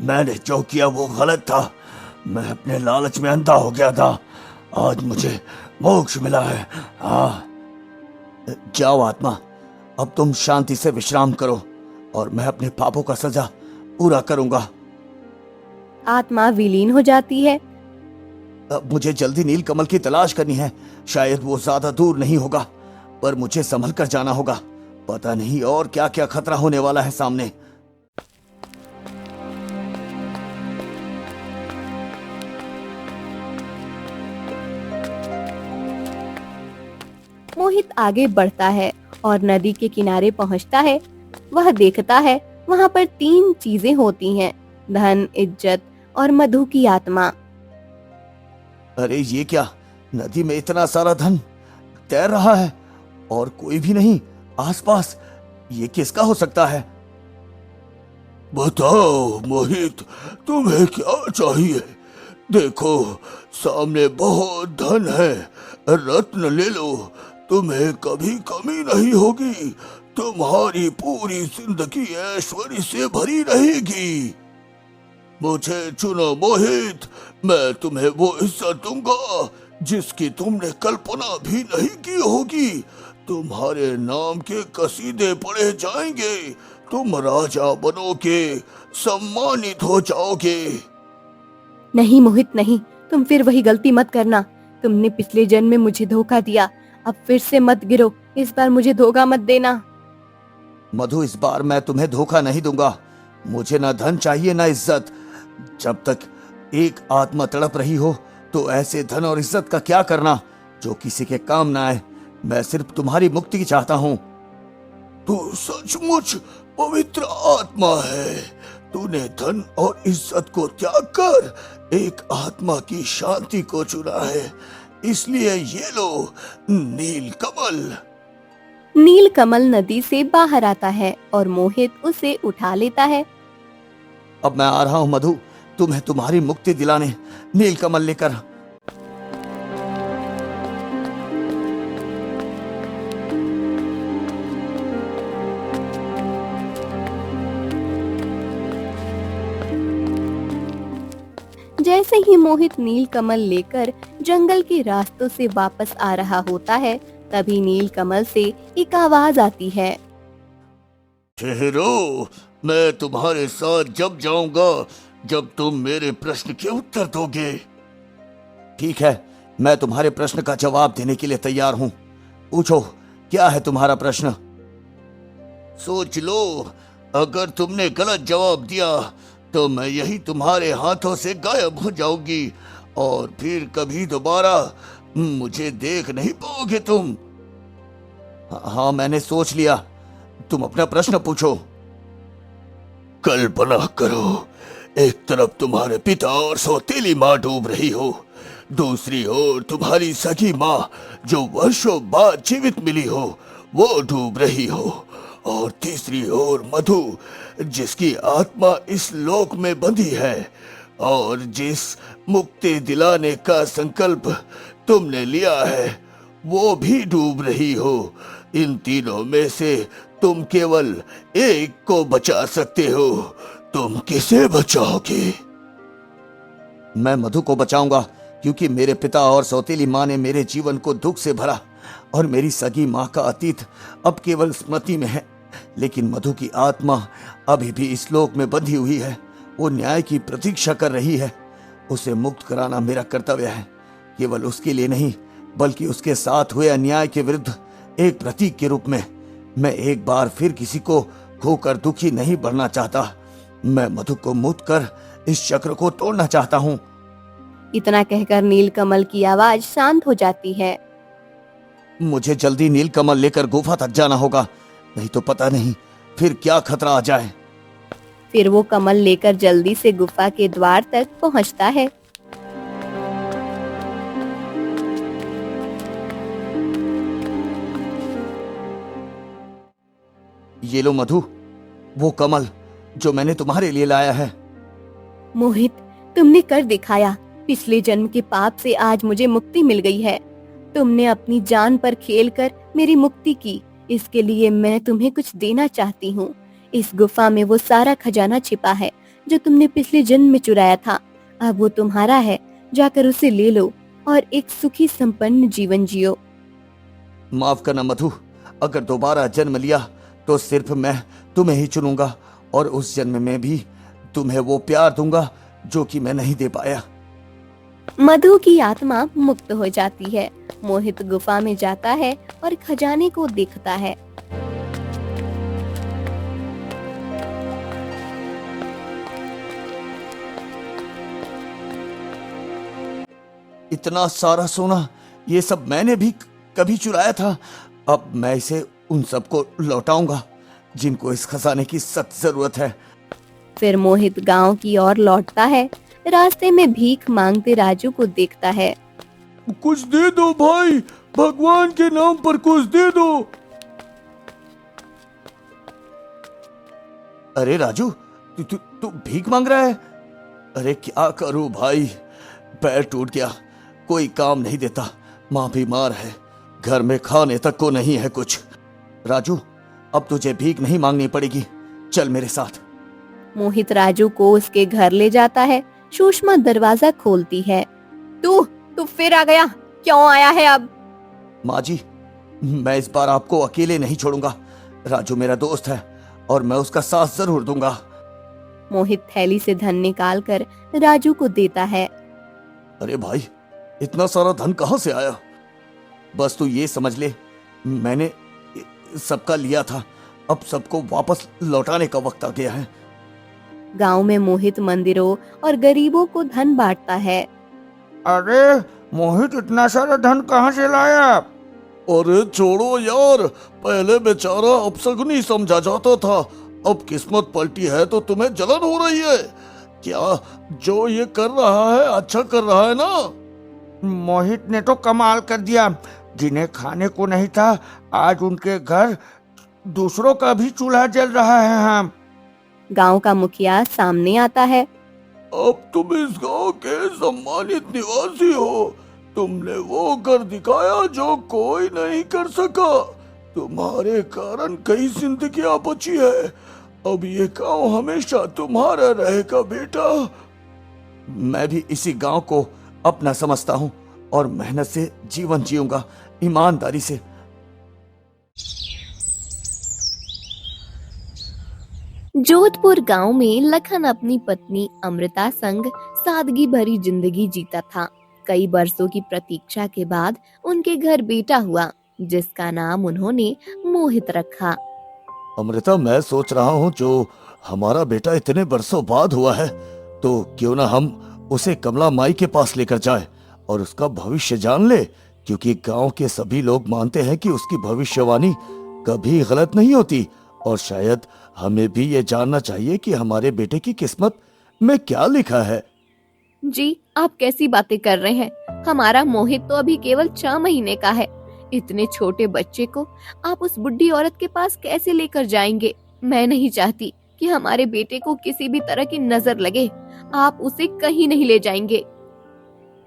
मैंने जो किया वो गलत था। मैं अपने लालच में अंधा हो गया था। आज मुझे मोक्ष मिला है। हाँ, जाओ आत्मा, अब तुम शांति से विश्राम करो और मैं अपने पापों का सजा पूरा करूंगा। आत्मा विलीन हो जाती है। अब मुझे जल्दी नीलकमल की तलाश करनी है। शायद वो ज्यादा दूर नहीं होगा, पर मुझे संभल कर जाना होगा। पता नहीं और क्या क्या खतरा होने वाला है सामने। मोहित आगे बढ़ता है और नदी के किनारे पहुंचता है। वह देखता है वहां पर 3 चीजें होती हैं, धन, इज्जत और मधु की आत्मा। अरे ये क्या, नदी में इतना सारा धन तैर रहा है और कोई भी नहीं आसपास। ये किसका हो सकता है? बताओ मोहित, तुम्हें क्या चाहिए? देखो सामने बहुत धन है, रत्न ले लो, तुम्हें कभी कमी नहीं होगी। तुम्हारी पूरी जिंदगी ऐश्वर्य से भरी रहेगी। मुझे चुनो मोहित, मैं तुम्हें वो इज्जत दूंगा जिसकी तुमने कल्पना भी नहीं की होगी। तुम्हारे नाम के कसीदे पढ़े जाएंगे, तुम राजा बनोगे, सम्मानित हो जाओगे। नहीं मोहित नहीं, तुम फिर वही गलती मत करना। तुमने पिछले जन्म में मुझे धोखा दिया, अब फिर से मत गिरो। इस बार मुझे धोखा मत देना। मधु, इस बार मैं तुम्हें धोखा नहीं दूंगा। मुझे ना धन चाहिए ना इज्जत। जब तक एक आत्मा तड़प रही हो तो ऐसे धन और इज्जत का क्या करना जो किसी के काम ना आए। मैं सिर्फ तुम्हारी मुक्ति चाहता हूँ। तू सचमुच पवित्र आत्मा है। तूने धन और इज्जत को त्याग कर एक आत्मा की शांति को चुना है, इसलिए ये लो नीलकमल। नीलकमल नदी से बाहर आता है और मोहित उसे उठा लेता है। अब मैं आ रहा हूँ मधु, तुम्हें तुम्हारी मुक्ति दिलाने नीलकमल लेकर। जैसे ही मोहित नीलकमल लेकर जंगल के रास्तों से वापस आ रहा होता है, तभी नीलकमल से एक आवाज आती है। ठहरो, मैं तुम्हारे साथ जब जाऊंगा जब तुम मेरे प्रश्न के उत्तर दोगे। ठीक है, मैं तुम्हारे प्रश्न का जवाब देने के लिए तैयार हूँ। पूछो, क्या है तुम्हारा प्रश्न? सोच लो, अगर तुमने गलत जवाब दिया तो मैं यही तुम्हारे हाथों से गायब हो जाऊंगी और फिर कभी दोबारा मुझे देख नहीं पाओगे तुम। हाँ, मैंने सोच लिया। तुम अपना प्रश्न पूछो। कल्पना करो, एक तरफ तुम्हारे पिता और सौतेली माँ डूब रही हो, दूसरी ओर तुम्हारी सगी माँ जो वर्षों बाद जीवित मिली हो वो डूब रही हो, और तीसरी ओर मधु जिसकी आत्मा इस लोक में बंधी है और जिस मुक्ति दिलाने का संकल्प तुमने लिया है वो भी डूब रही हो। इन तीनों में से तुम केवल एक को बचा सकते हो। तुम किसे बचाओगे? मैं मधु को बचाऊंगा, क्योंकि मेरे पिता और सौतेली माँ ने मेरे जीवन को दुख से भरा और मेरी सगी माँ का अतीत अब केवल स्मृति में है। लेकिन मधु की आत्मा अभी भी इस लोक में बंधी हुई है। वो न्याय की प्रतीक्षा कर रही है। उसे मुक्त कराना मेरा कर्तव्य है, केवल उसके लिए नहीं बल्कि उसके साथ हुए अन्याय के विरुद्ध एक प्रतीक के रूप में। मैं एक बार फिर किसी को खोकर दुखी नहीं बढ़ना चाहता। मैं मधु को मुक्त कर इस चक्र को तोड़ना चाहता हूँ। इतना कहकर नीलकमल की आवाज शांत हो जाती है। मुझे जल्दी नीलकमल लेकर गुफा तक जाना होगा, नहीं तो पता नहीं फिर क्या खतरा आ जाए। फिर वो कमल लेकर जल्दी से गुफा के द्वार तक पहुंचता है। ये लो मधु, वो कमल जो मैंने तुम्हारे लिए लाया है। मोहित, तुमने कर दिखाया। पिछले जन्म के पाप से आज मुझे मुक्ति मिल गई है। तुमने अपनी जान पर खेलकर मेरी मुक्ति की। इसके लिए मैं तुम्हें कुछ देना चाहती हूँ। इस गुफा में वो सारा खजाना छिपा है जो तुमने पिछले जन्म में चुराया था। अब वो तुम्हारा है, जाकर उसे ले लो और एक सुखी संपन्न जीवन जियो। माफ करना मधु, अगर दोबारा जन्म लिया तो सिर्फ मैं तुम्हें ही चुनूंगा और उस जन्म में भी तुम्हें वो प्यार दूंगा जो कि मैं नहीं दे पाया। मधु की आत्मा मुक्त हो जाती है। मोहित गुफा में जाता है और खजाने को देखता है। इतना सारा सोना, ये सब मैंने भी कभी चुराया था। अब मैं इसे उन सबको लौटाऊंगा जिनको इस खजाने की सख्त जरूरत है। फिर मोहित गांव की ओर लौटता है। रास्ते में भीख मांगते राजू को देखता है। कुछ दे दो भाई, भगवान के नाम पर कुछ दे दो। अरे राजू, तू भीख मांग रहा है? अरे क्या करूं भाई, पैर टूट गया, कोई काम नहीं देता, माँ बीमार है, घर में खाने तक को नहीं है कुछ। राजू, अब तुझे भीख नहीं मांगनी पड़ेगी, चल मेरे साथ। मोहित राजू को उसके घर ले जाता है। सुषमा दरवाजा खोलती है। तू फिर आ गया, क्यों आया है अब? माँ जी, मैं इस बार आपको अकेले नहीं छोड़ूंगा। राजू मेरा दोस्त है और मैं उसका साथ जरूर दूंगा। मोहित थैली से धन निकाल कर राजू को देता है। अरे भाई, इतना सारा धन कहाँ से आया? बस तू ये समझ ले, मैंने सबका लिया था, अब सबको वापस लौटाने का वक्त आ गया है। गांव में मोहित मंदिरों और गरीबों को धन बांटता है। अरे मोहित, इतना सारा धन कहाँ से लाया? अरे छोड़ो यार, पहले बेचारा अपशगुनी समझा जाता था, अब किस्मत पलटी है तो तुम्हें जलन हो रही है क्या? जो ये कर रहा है अच्छा कर रहा है ना? मोहित ने तो कमाल कर दिया। जिन्हें खाने को नहीं था, आज उनके घर दूसरों का भी चूल्हा जल रहा है। हम गांव का मुखिया सामने आता है। अब तुम इस गांव के सम्मानित निवासी हो। तुमने वो कर दिखाया जो कोई नहीं कर सका। तुम्हारे कारण कई जिंदगियां बची है। अब ये गांव हमेशा तुम्हारा रहेगा बेटा। मैं भी इसी गांव को अपना समझता हूँ और मेहनत से जीवन जीऊंगा, ईमानदारी से। जोधपुर गांव में लखन अपनी पत्नी अमृता संग सादगी भरी जिंदगी जीता था। कई बरसों की प्रतीक्षा के बाद उनके घर बेटा हुआ, जिसका नाम उन्होंने मोहित रखा। अमृता, मैं सोच रहा हूँ जो हमारा बेटा इतने बरसों बाद हुआ है, तो क्यों ना हम उसे कमला माई के पास लेकर जाए और उसका भविष्य जान ले, क्योंकि गांव के सभी लोग मानते हैं कि उसकी भविष्यवाणी कभी गलत नहीं होती। और शायद हमें भी ये जानना चाहिए कि हमारे बेटे की किस्मत में क्या लिखा है? जी, आप कैसी बातें कर रहे हैं? हमारा मोहित तो अभी केवल 6 महीने का है। इतने छोटे बच्चे को आप उस बुढ़ी औरत के पास कैसे लेकर जाएंगे? मैं नहीं चाहती कि हमारे बेटे को किसी भी तरह की नजर लगे। आप उसे कहीं नहीं ले जाएंगे।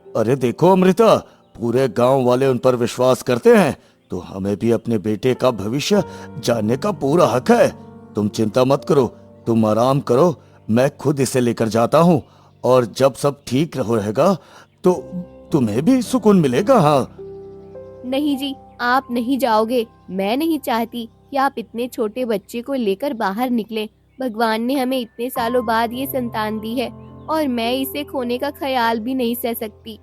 अरे देखो अमृता, पूरे गांव वाले उन पर विश्वास करते हैं, तो हमें भी अपने बेटे का भविष्य जानने का पूरा हक है। तुम चिंता मत करो, तुम आराम करो, मैं खुद इसे लेकर जाता हूँ, और जब सब ठीक रहेगा तो तुम्हें भी सुकून मिलेगा। हाँ। नहीं जी, आप नहीं जाओगे। मैं नहीं चाहती कि आप इतने छोटे बच्चे को लेकर बाहर निकलें। भगवान ने हमें इतने सालों बाद ये संतान दी है और मैं इसे खोने का ख्याल भी नहीं सह सकती।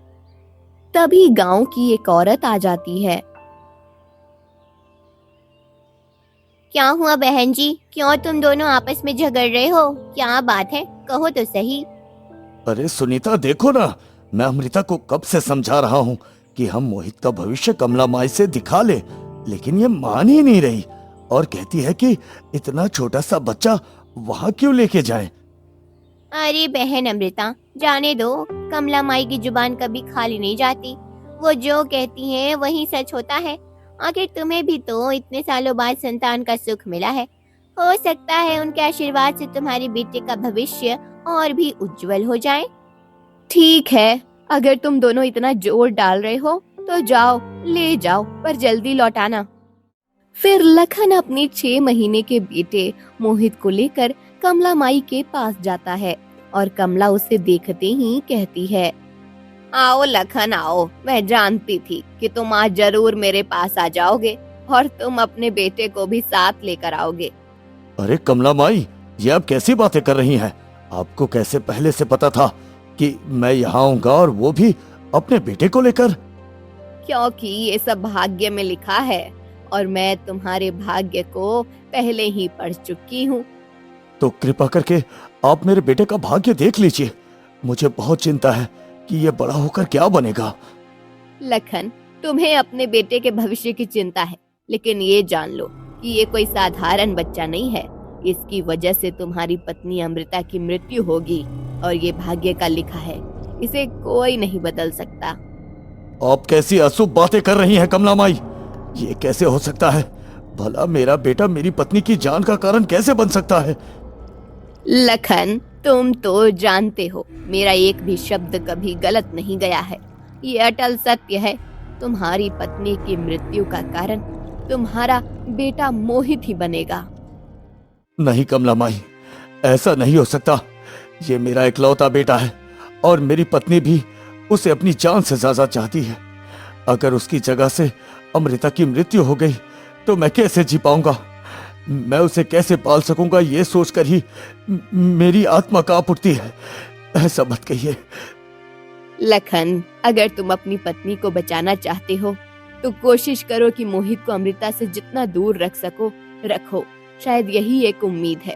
तभी गांव की एक औरत आ जाती है। क्या हुआ बहन जी, क्यों तुम दोनों आपस में झगड़ रहे हो? क्या बात है, कहो तो सही। अरे सुनीता, देखो ना, मैं अमृता को कब से समझा रहा हूँ कि हम मोहित का भविष्य कमला माई से दिखा ले, लेकिन ये मान ही नहीं रही और कहती है कि इतना छोटा सा बच्चा वहाँ क्यों लेके जाएं। अरे बहन अमृता, जाने दो, कमला माई की जुबान कभी खाली नहीं जाती। वो जो कहती हैं वही सच होता है। आखिर तुम्हें भी तो इतने सालों बाद संतान का सुख मिला है। हो सकता है उनके आशीर्वाद से तुम्हारे बेटे का भविष्य और भी उज्जवल हो जाए। ठीक है, अगर तुम दोनों इतना जोर डाल रहे हो तो जाओ, ले जाओ, पर जल्दी लौटाना। फिर लखन अपने 6 महीने के बेटे मोहित को लेकर कमला माई के पास जाता है और कमला उसे देखते ही कहती है, आओ लखन आओ, मैं जानती थी कि तुम आज जरूर मेरे पास आ जाओगे और तुम अपने बेटे को भी साथ लेकर आओगे। अरे कमला माई, ये आप कैसी बातें कर रही हैं? आपको कैसे पहले से पता था कि मैं यहाँ आऊंगा, और वो भी अपने बेटे को लेकर? क्योंकि ये सब भाग्य में लिखा है और मैं तुम्हारे भाग्य को पहले ही पढ़ चुकी हूँ। तो कृपा करके आप मेरे बेटे का भाग्य देख लीजिए। मुझे बहुत चिंता है कि ये बड़ा होकर क्या बनेगा। लखन, तुम्हें अपने बेटे के भविष्य की चिंता है, लेकिन ये जान लो कि ये कोई साधारण बच्चा नहीं है। इसकी वजह से तुम्हारी पत्नी अमृता की मृत्यु होगी और ये भाग्य का लिखा है, इसे कोई नहीं बदल सकता। आप कैसी अशुभ बातें कर रही हैं कमला माई? ये कैसे हो सकता है? भला मेरा बेटा मेरी पत्नी की जान का कारण कैसे बन सकता है? लखन, तुम तो जानते हो मेरा एक भी शब्द कभी गलत नहीं गया है। ये अटल सत्य है। तुम्हारी पत्नी की मृत्यु का कारण तुम्हारा बेटा मोहित ही बनेगा। नहीं कमला माई, ऐसा नहीं हो सकता। ये मेरा इकलौता बेटा है और मेरी पत्नी भी उसे अपनी जान से ज्यादा चाहती है। अगर उसकी जगह से अमृता की मृत्यु हो गई तो मैं कैसे जी पाऊंगा? मैं उसे कैसे पाल सकूंगा, ये सोचकर ही मेरी आत्मा कांप उठती है। ऐसा मत कहिए। लखन, अगर तुम अपनी पत्नी को बचाना चाहते हो तो कोशिश करो कि मोहित को अमृता से जितना दूर रख सको रखो। शायद यही एक उम्मीद है।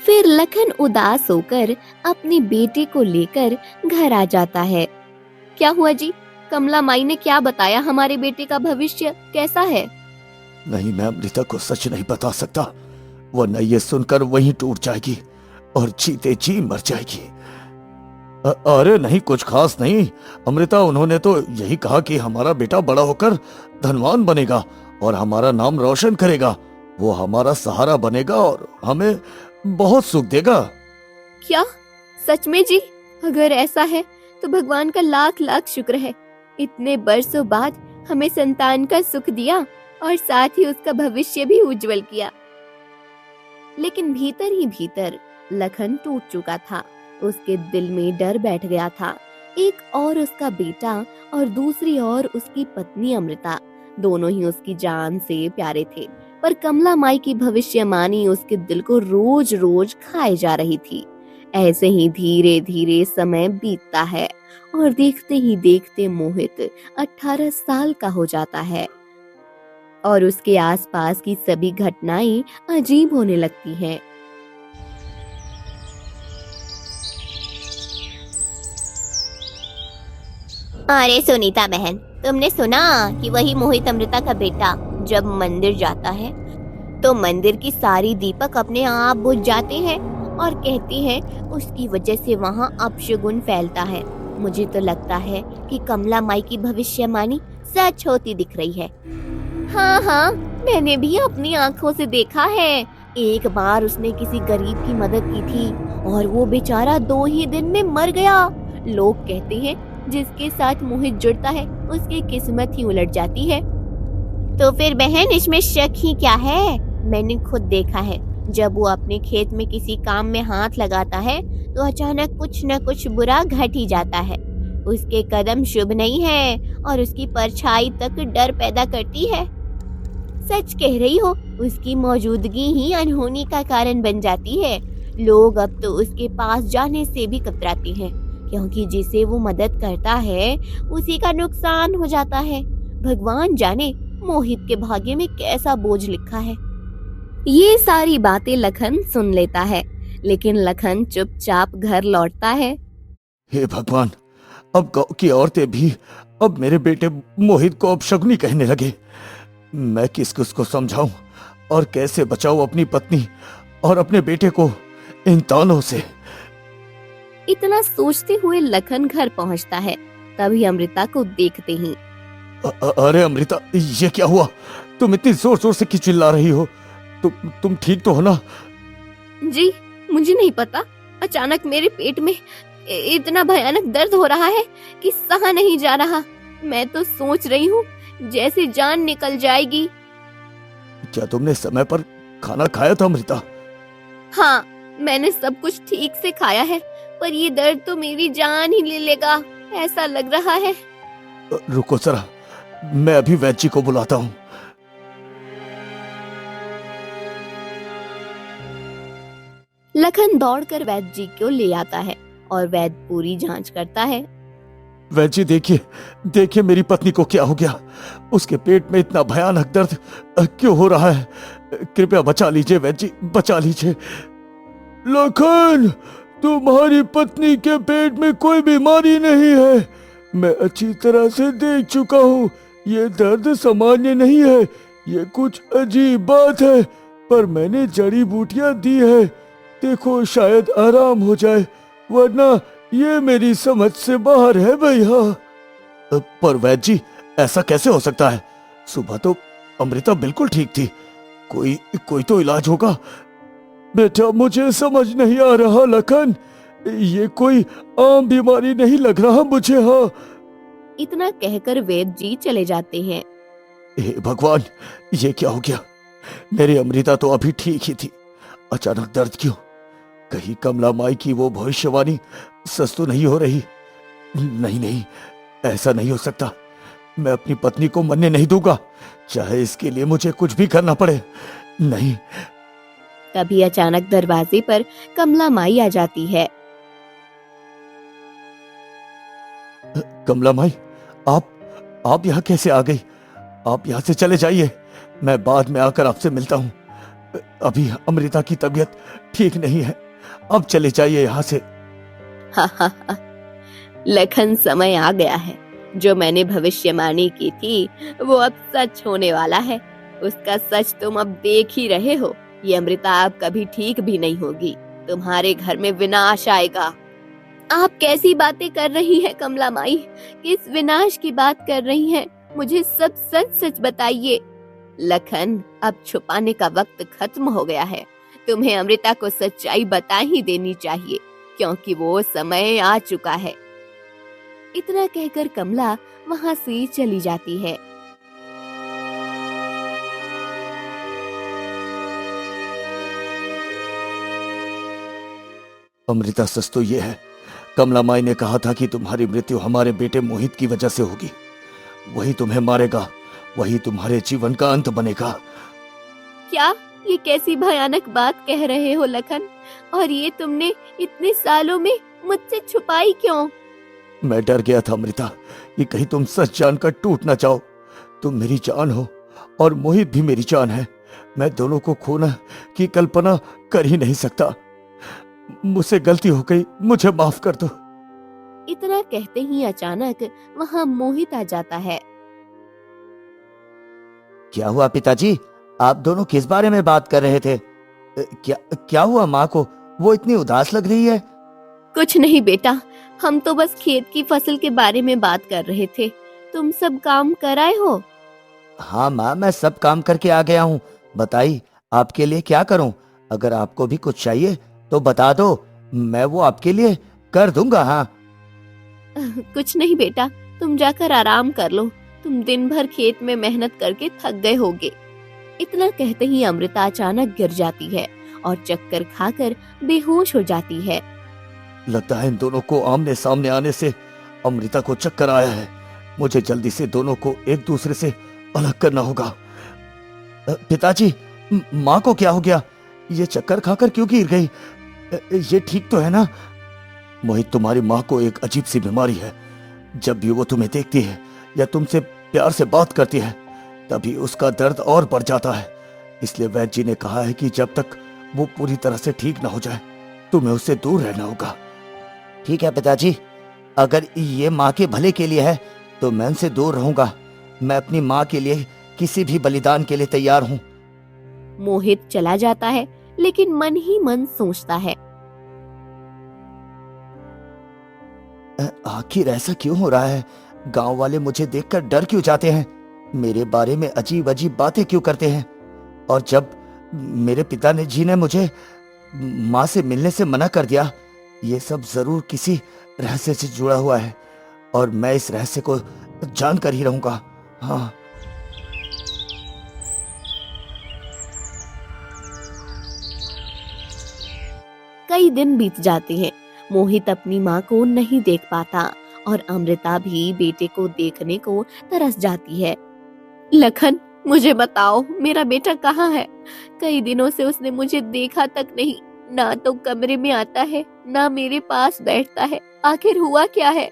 फिर लखन उदास होकर अपने बेटे को लेकर घर आ जाता है। क्या हुआ जी? कमला माई ने क्या बताया? हमारे बेटे का भविष्य कैसा है? नहीं, मैं अमृता को सच नहीं बता सकता, वरना ये सुनकर वहीं टूट जाएगी और जीते जी मर जाएगी। अरे नहीं, कुछ खास नहीं अमृता, उन्होंने तो यही कहा कि हमारा बेटा बड़ा होकर धनवान बनेगा और हमारा नाम रोशन करेगा। वो हमारा सहारा बनेगा और हमें बहुत सुख देगा। क्या सच में जी? अगर ऐसा है तो भगवान का लाख लाख शुक्र है। इतने बरसों बाद हमें संतान का सुख दिया और साथ ही उसका भविष्य भी उज्जवल किया। लेकिन भीतर ही भीतर लखन टूट चुका था। उसके दिल में डर बैठ गया था। एक और उसका बेटा और दूसरी ओर उसकी पत्नी अमृता, दोनों ही उसकी जान से प्यारे थे, पर कमला माई की भविष्यवाणी उसके दिल को रोज रोज खाए जा रही थी। ऐसे ही धीरे धीरे समय बीतता है और देखते ही देखते मोहित 18 साल का हो जाता है और उसके आसपास की सभी घटनाएं अजीब होने लगती हैं। अरे सुनीता बहन, तुमने सुना कि वही मोहित अमृता का बेटा जब मंदिर जाता है तो मंदिर की सारी दीपक अपने आप बुझ जाते हैं और कहती है उसकी वजह से वहाँ अपशगुन फैलता है। मुझे तो लगता है कि कमला माई की भविष्यवाणी सच होती दिख रही है। हाँ हाँ, मैंने भी अपनी आंखों से देखा है। एक बार उसने किसी गरीब की मदद की थी और वो बेचारा 2 ही दिन में मर गया। लोग कहते हैं जिसके साथ मोहित जुड़ता है उसकी किस्मत ही उलट जाती है। तो फिर बहन इसमें शक ही क्या है? मैंने खुद देखा है, जब वो अपने खेत में किसी काम में हाथ लगाता है तो अचानक कुछ न कुछ बुरा घट ही जाता है। उसके कदम शुभ नहीं है और उसकी परछाई तक डर पैदा करती है। सच कह रही हो, उसकी मौजूदगी ही अनहोनी का कारण बन जाती है। लोग अब तो उसके पास जाने से भी कतराते हैं, क्योंकि जिसे वो मदद करता है उसी का नुकसान हो जाता है। भगवान जाने मोहित के भाग्य में कैसा बोझ लिखा है। ये सारी बातें लखन सुन लेता है, लेकिन लखन चुपचाप घर लौटता है। हे भगवान, अब गांव की औरतें भी अब मेरे बेटे मोहित को अपशगुनी कहने लगे। मैं किस किस को समझाऊं और कैसे बचाऊं अपनी पत्नी और अपने बेटे को इन तानों से। इतना सोचते हुए लखन घर पहुंचता है। तभी अमृता को देखते ही अरे अमृता, ये क्या हुआ? तुम इतनी जोर जोर से क्यों चिल्ला रही हो? तुम ठीक तो हो ना? जी, मुझे नहीं पता, अचानक मेरे पेट में इतना भयानक दर्द हो रहा है कि सहा नहीं जा रहा। मैं तो सोच रही हूँ जैसे जान निकल जाएगी। क्या तुमने समय पर खाना खाया था अमृता? हाँ, मैंने सब कुछ ठीक से खाया है, पर ये दर्द तो मेरी जान ही ले लेगा, ऐसा लग रहा है। रुको जरा, मैं अभी वैद्य जी को बुलाता हूँ। लखन दौड़कर वैद्य जी को ले आता है और वैद्य पूरी जांच करता है। वैद्य जी, देखिए मेरी पत्नी को क्या हो गया? उसके पेट में इतना भयानक दर्द क्यों हो रहा है? कृपया बचा लीजिए वैद्य जी, बचा लीजिए। लखन, तुम्हारी पत्नी के पेट में कोई बीमारी नहीं है। मैं अच्छी तरह से देख चुका हूँ, ये दर्द सामान्य नहीं है, ये कुछ अजीब बात है। पर मैंने जड़ी बूटियां दी है, देखो शायद आराम हो जाए, वरना ये मेरी समझ से बाहर है भैया। पर वैद्य जी, ऐसा कैसे हो सकता है? सुबह तो अमृता बिल्कुल ठीक थी, कोई तो इलाज होगा। बेटा, मुझे समझ नहीं आ रहा लखन, ये कोई आम बीमारी नहीं लग रहा मुझे। हाँ, इतना कहकर वैद्य जी चले जाते हैं। हे भगवान, ये क्या हो गया? मेरी अमृता तो अभी ठीक ही थी, अचानक दर्द क्यों? कहीं कमला माई की वो भविष्यवाणी सच तो नहीं हो रही? नहीं, ऐसा नहीं हो सकता। मैं अपनी पत्नी को मरने नहीं दूंगा, चाहे इसके लिए मुझे कुछ भी करना पड़े। नहीं। तभी अचानक दरवाजे पर कमला माई आ जाती है। कमला माई, आप यहाँ कैसे आ गई? आप यहाँ से चले जाइए, मैं बाद में आकर आपसे मिलता हूँ। अभी अमृता की तबीयत ठीक नहीं है, अब चले जाइए यहाँ से। लखन, समय आ गया है, जो मैंने भविष्यवाणी की थी वो अब सच होने वाला है। उसका सच तुम अब देख ही रहे हो। ये अमृता अब कभी ठीक भी नहीं होगी, तुम्हारे घर में विनाश आएगा। आप कैसी बातें कर रही हैं कमला माई? किस विनाश की बात कर रही हैं? मुझे सब सच सच बताइए। लखन, अब छुपाने का वक्त खत्म हो गया है। तुम्हें अमृता को सच्चाई बता ही देनी चाहिए, क्योंकि वो समय आ चुका है। इतना कहकर कमला वहां से चली जाती है। अमृता, सच तो ये है, कमला माई ने कहा था कि तुम्हारी मृत्यु हमारे बेटे मोहित की वजह से होगी। वही तुम्हें मारेगा, वही तुम्हारे जीवन का अंत बनेगा। क्या ये कैसी भयानक बात कह रहे हो लखन? और ये तुमने इतने सालों में मुझसे छुपाई क्यों? मैं डर गया था अमृता, कि कहीं तुम सच जानकर टूट ना जाओ। तुम मेरी जान हो और मोहित भी मेरी जान है। मैं दोनों को खोना की कल्पना कर ही नहीं सकता। मुझसे गलती हो गई, मुझे माफ कर दो। इतना कहते ही अचानक वहां मोहित आ जाता है। क्या हुआ पिताजी, आप दोनों किस बारे में बात कर रहे थे? क्या क्या हुआ माँ को? वो इतनी उदास लग रही है। कुछ नहीं बेटा, हम तो बस खेत की फसल के बारे में बात कर रहे थे। तुम सब काम कर आए हो? हाँ माँ, मैं सब काम करके आ गया हूँ। बताइए, आपके लिए क्या करूँ? अगर आपको भी कुछ चाहिए तो बता दो, मैं वो आपके लिए कर दूंगा। हाँ कुछ नहीं बेटा, तुम जाकर आराम कर लो। तुम दिन भर खेत में मेहनत करके थक गए होगे। इतना कहते ही अमृता अचानक गिर जाती है और चक्कर खाकर बेहोश हो जाती है। लगता है इन दोनों को आमने सामने आने से अमृता को चक्कर आया है। मुझे जल्दी से दोनों को एक दूसरे से अलग करना होगा। पिताजी, माँ को क्या हो गया? ये चक्कर खाकर क्यों गिर गई? ये ठीक तो है ना? मोहित, तुम्हारी माँ को एक अजीब सी बीमारी है। जब भी वो तुम्हें देखती है या तुमसे प्यार से बात करती है, तभी उसका दर्द और बढ़ जाता है। इसलिए वैद्य जी ने कहा है कि जब तक वो पूरी तरह से ठीक ना हो जाए, तुम्हें उससे दूर रहना होगा। ठीक है पिताजी, अगर ये माँ के भले के लिए है तो मैं उनसे दूर रहूंगा। मैं अपनी माँ के लिए किसी भी बलिदान के लिए तैयार हूँ। मोहित चला जाता है, लेकिन मन ही मन सोचता है, आखिर ऐसा क्यों हो रहा है? गांव वाले मुझे देखकर डर क्यों जाते हैं? मेरे बारे में अजीब अजीब बातें क्यों करते हैं? और जब मेरे पिता ने जी ने मुझे माँ से मिलने से मना कर दिया, ये सब जरूर किसी रहस्य से जुड़ा हुआ है और मैं इस रहस्य को जानकर ही रहूंगा। हाँ। कई दिन बीत जाते हैं। मोहित अपनी माँ को नहीं देख पाता और अमृता भी बेटे को देखने को तरस जाती है। लखन, मुझे बताओ, मेरा बेटा कहाँ है? कई दिनों से उसने मुझे देखा तक नहीं। ना तो कमरे में आता है, ना मेरे पास बैठता है। आखिर हुआ क्या है?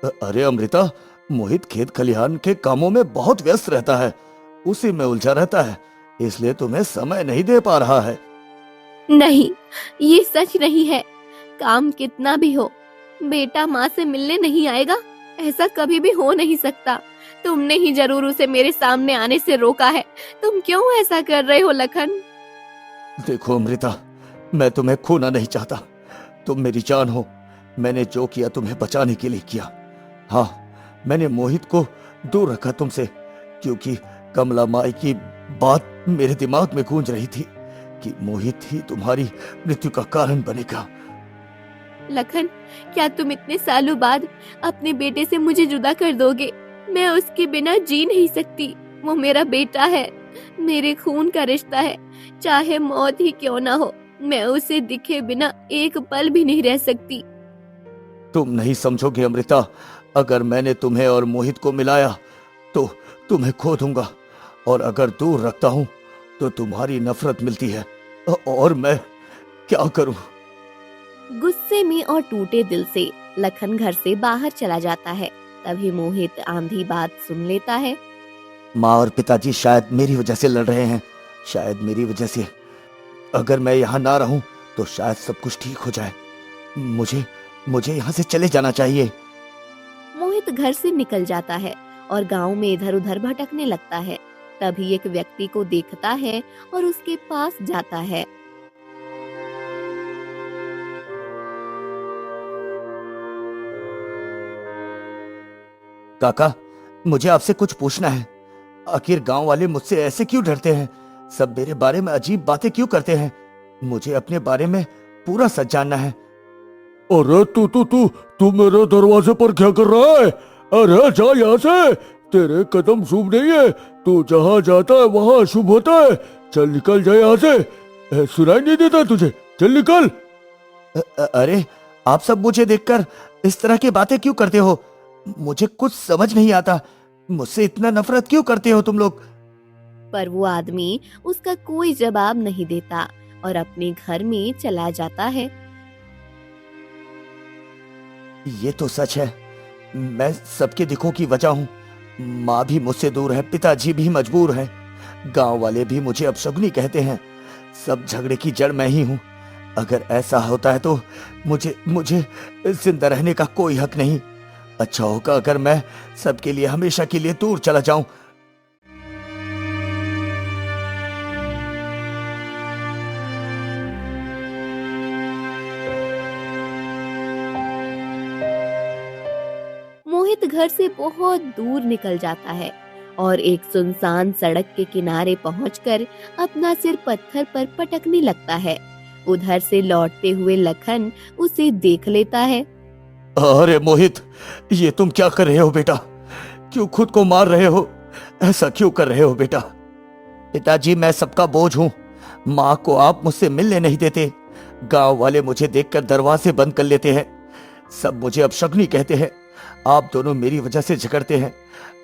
अरे अमृता, मोहित खेत खलिहान के कामों में बहुत व्यस्त रहता है। उसी में उलझा रहता है, इसलिए तुम्हें समय नहीं दे पा रहा है। नहीं, ये सच नहीं है। काम कितना भी हो, बेटा माँ से मिलने नहीं आएगा, ऐसा कभी भी हो नहीं सकता। तुमने ही जरूर उसे मेरे सामने आने से रोका है। तुम क्यों ऐसा कर रहे हो लखन? देखो अमृता, मैं तुम्हें खोना नहीं चाहता। तुम मेरी जान हो। मैंने जो किया तुम्हें बचाने के लिए किया। हाँ, मैंने मोहित को दूर रखा तुमसे, क्योंकि कमला माई की बात मेरे दिमाग में गूंज रही थी कि मोहित ही तुम्हारी मृत्यु का कारण बनेगा। लखन, क्या तुम इतने सालों बाद अपने बेटे से मुझे जुदा कर दोगे? मैं उसके बिना जी नहीं सकती। वो मेरा बेटा है, मेरे खून का रिश्ता है। चाहे मौत ही क्यों ना हो, मैं उसे दिखे बिना एक पल भी नहीं रह सकती। तुम नहीं समझोगे अमृता। अगर मैंने तुम्हें और मोहित को मिलाया तो तुम्हें खो दूंगा, और अगर दूर रखता हूँ तो तुम्हारी नफरत मिलती है, और मैं क्या करूं? गुस्से में और टूटे दिल से लखन घर से बाहर चला जाता है। तभी मोहित आंधी बात सुन लेता है। माँ और पिताजी शायद मेरी वजह से लड़ रहे हैं, शायद मेरी वजह से। अगर मैं यहाँ ना रहूं तो शायद सब कुछ ठीक हो जाए। मुझे यहाँ से चले जाना चाहिए। मोहित घर से निकल जाता है और गांव में इधर उधर भटकने लगता है। तभी एक व्यक्ति को देखता है और उसके पास जाता है। काका, मुझे आपसे कुछ पूछना है। आखिर गांव वाले मुझसे ऐसे क्यों डरते हैं? सब मेरे बारे में अजीब बातें क्यों करते हैं? मुझे अपने बारे में पूरा सच जानना है। अरे तू मेरे दरवाजे पर क्या कर रहा है? अरे जा यहाँ से, तेरे कदम शुभ नहीं है। तू जहाँ जाता है वहाँ शुभ होता है। चल निकल जा यहाँ से, सुनाई नहीं देता तुझे? चल निकल। अरे, आप सब मुझे देखकर इस तरह की बातें क्यों करते हो? मुझे कुछ समझ नहीं आता। मुझसे इतना नफरत क्यों करते हो तुम लोग? पर वो आदमी उसका कोई जवाब नहीं देता और अपने घर में चला जाता है। ये तो सच है, मैं सबके दुखों की वजह हूँ। माँ भी मुझसे दूर है, पिताजी भी मजबूर हैं, गांव वाले भी मुझे अपशगुनी कहते हैं। सब झगड़े की जड़ मैं ही हूँ। अगर ऐसा होता है तो मुझे जिंदा रहने का कोई हक नहीं। अच्छा होगा अगर मैं सबके लिए हमेशा के लिए दूर चला जाऊं। घर से बहुत दूर निकल जाता है और एक सुनसान सड़क के किनारे पहुंचकर अपना सिर पत्थर पर पटकने लगता है। उधर से लौटते हुए लखन उसे देख लेता है। अरे मोहित, ये तुम क्या कर रहे हो बेटा? क्यों खुद को मार रहे हो? ऐसा क्यों कर रहे हो बेटा? पिताजी, मैं सबका बोझ हूँ। माँ को आप मुझसे मिलने नहीं देते। गांव वाले मुझे देखकर दरवाजे बंद कर लेते हैं। सब मुझे अपशकुनी कहते हैं। आप दोनों मेरी वजह से झगड़ते हैं।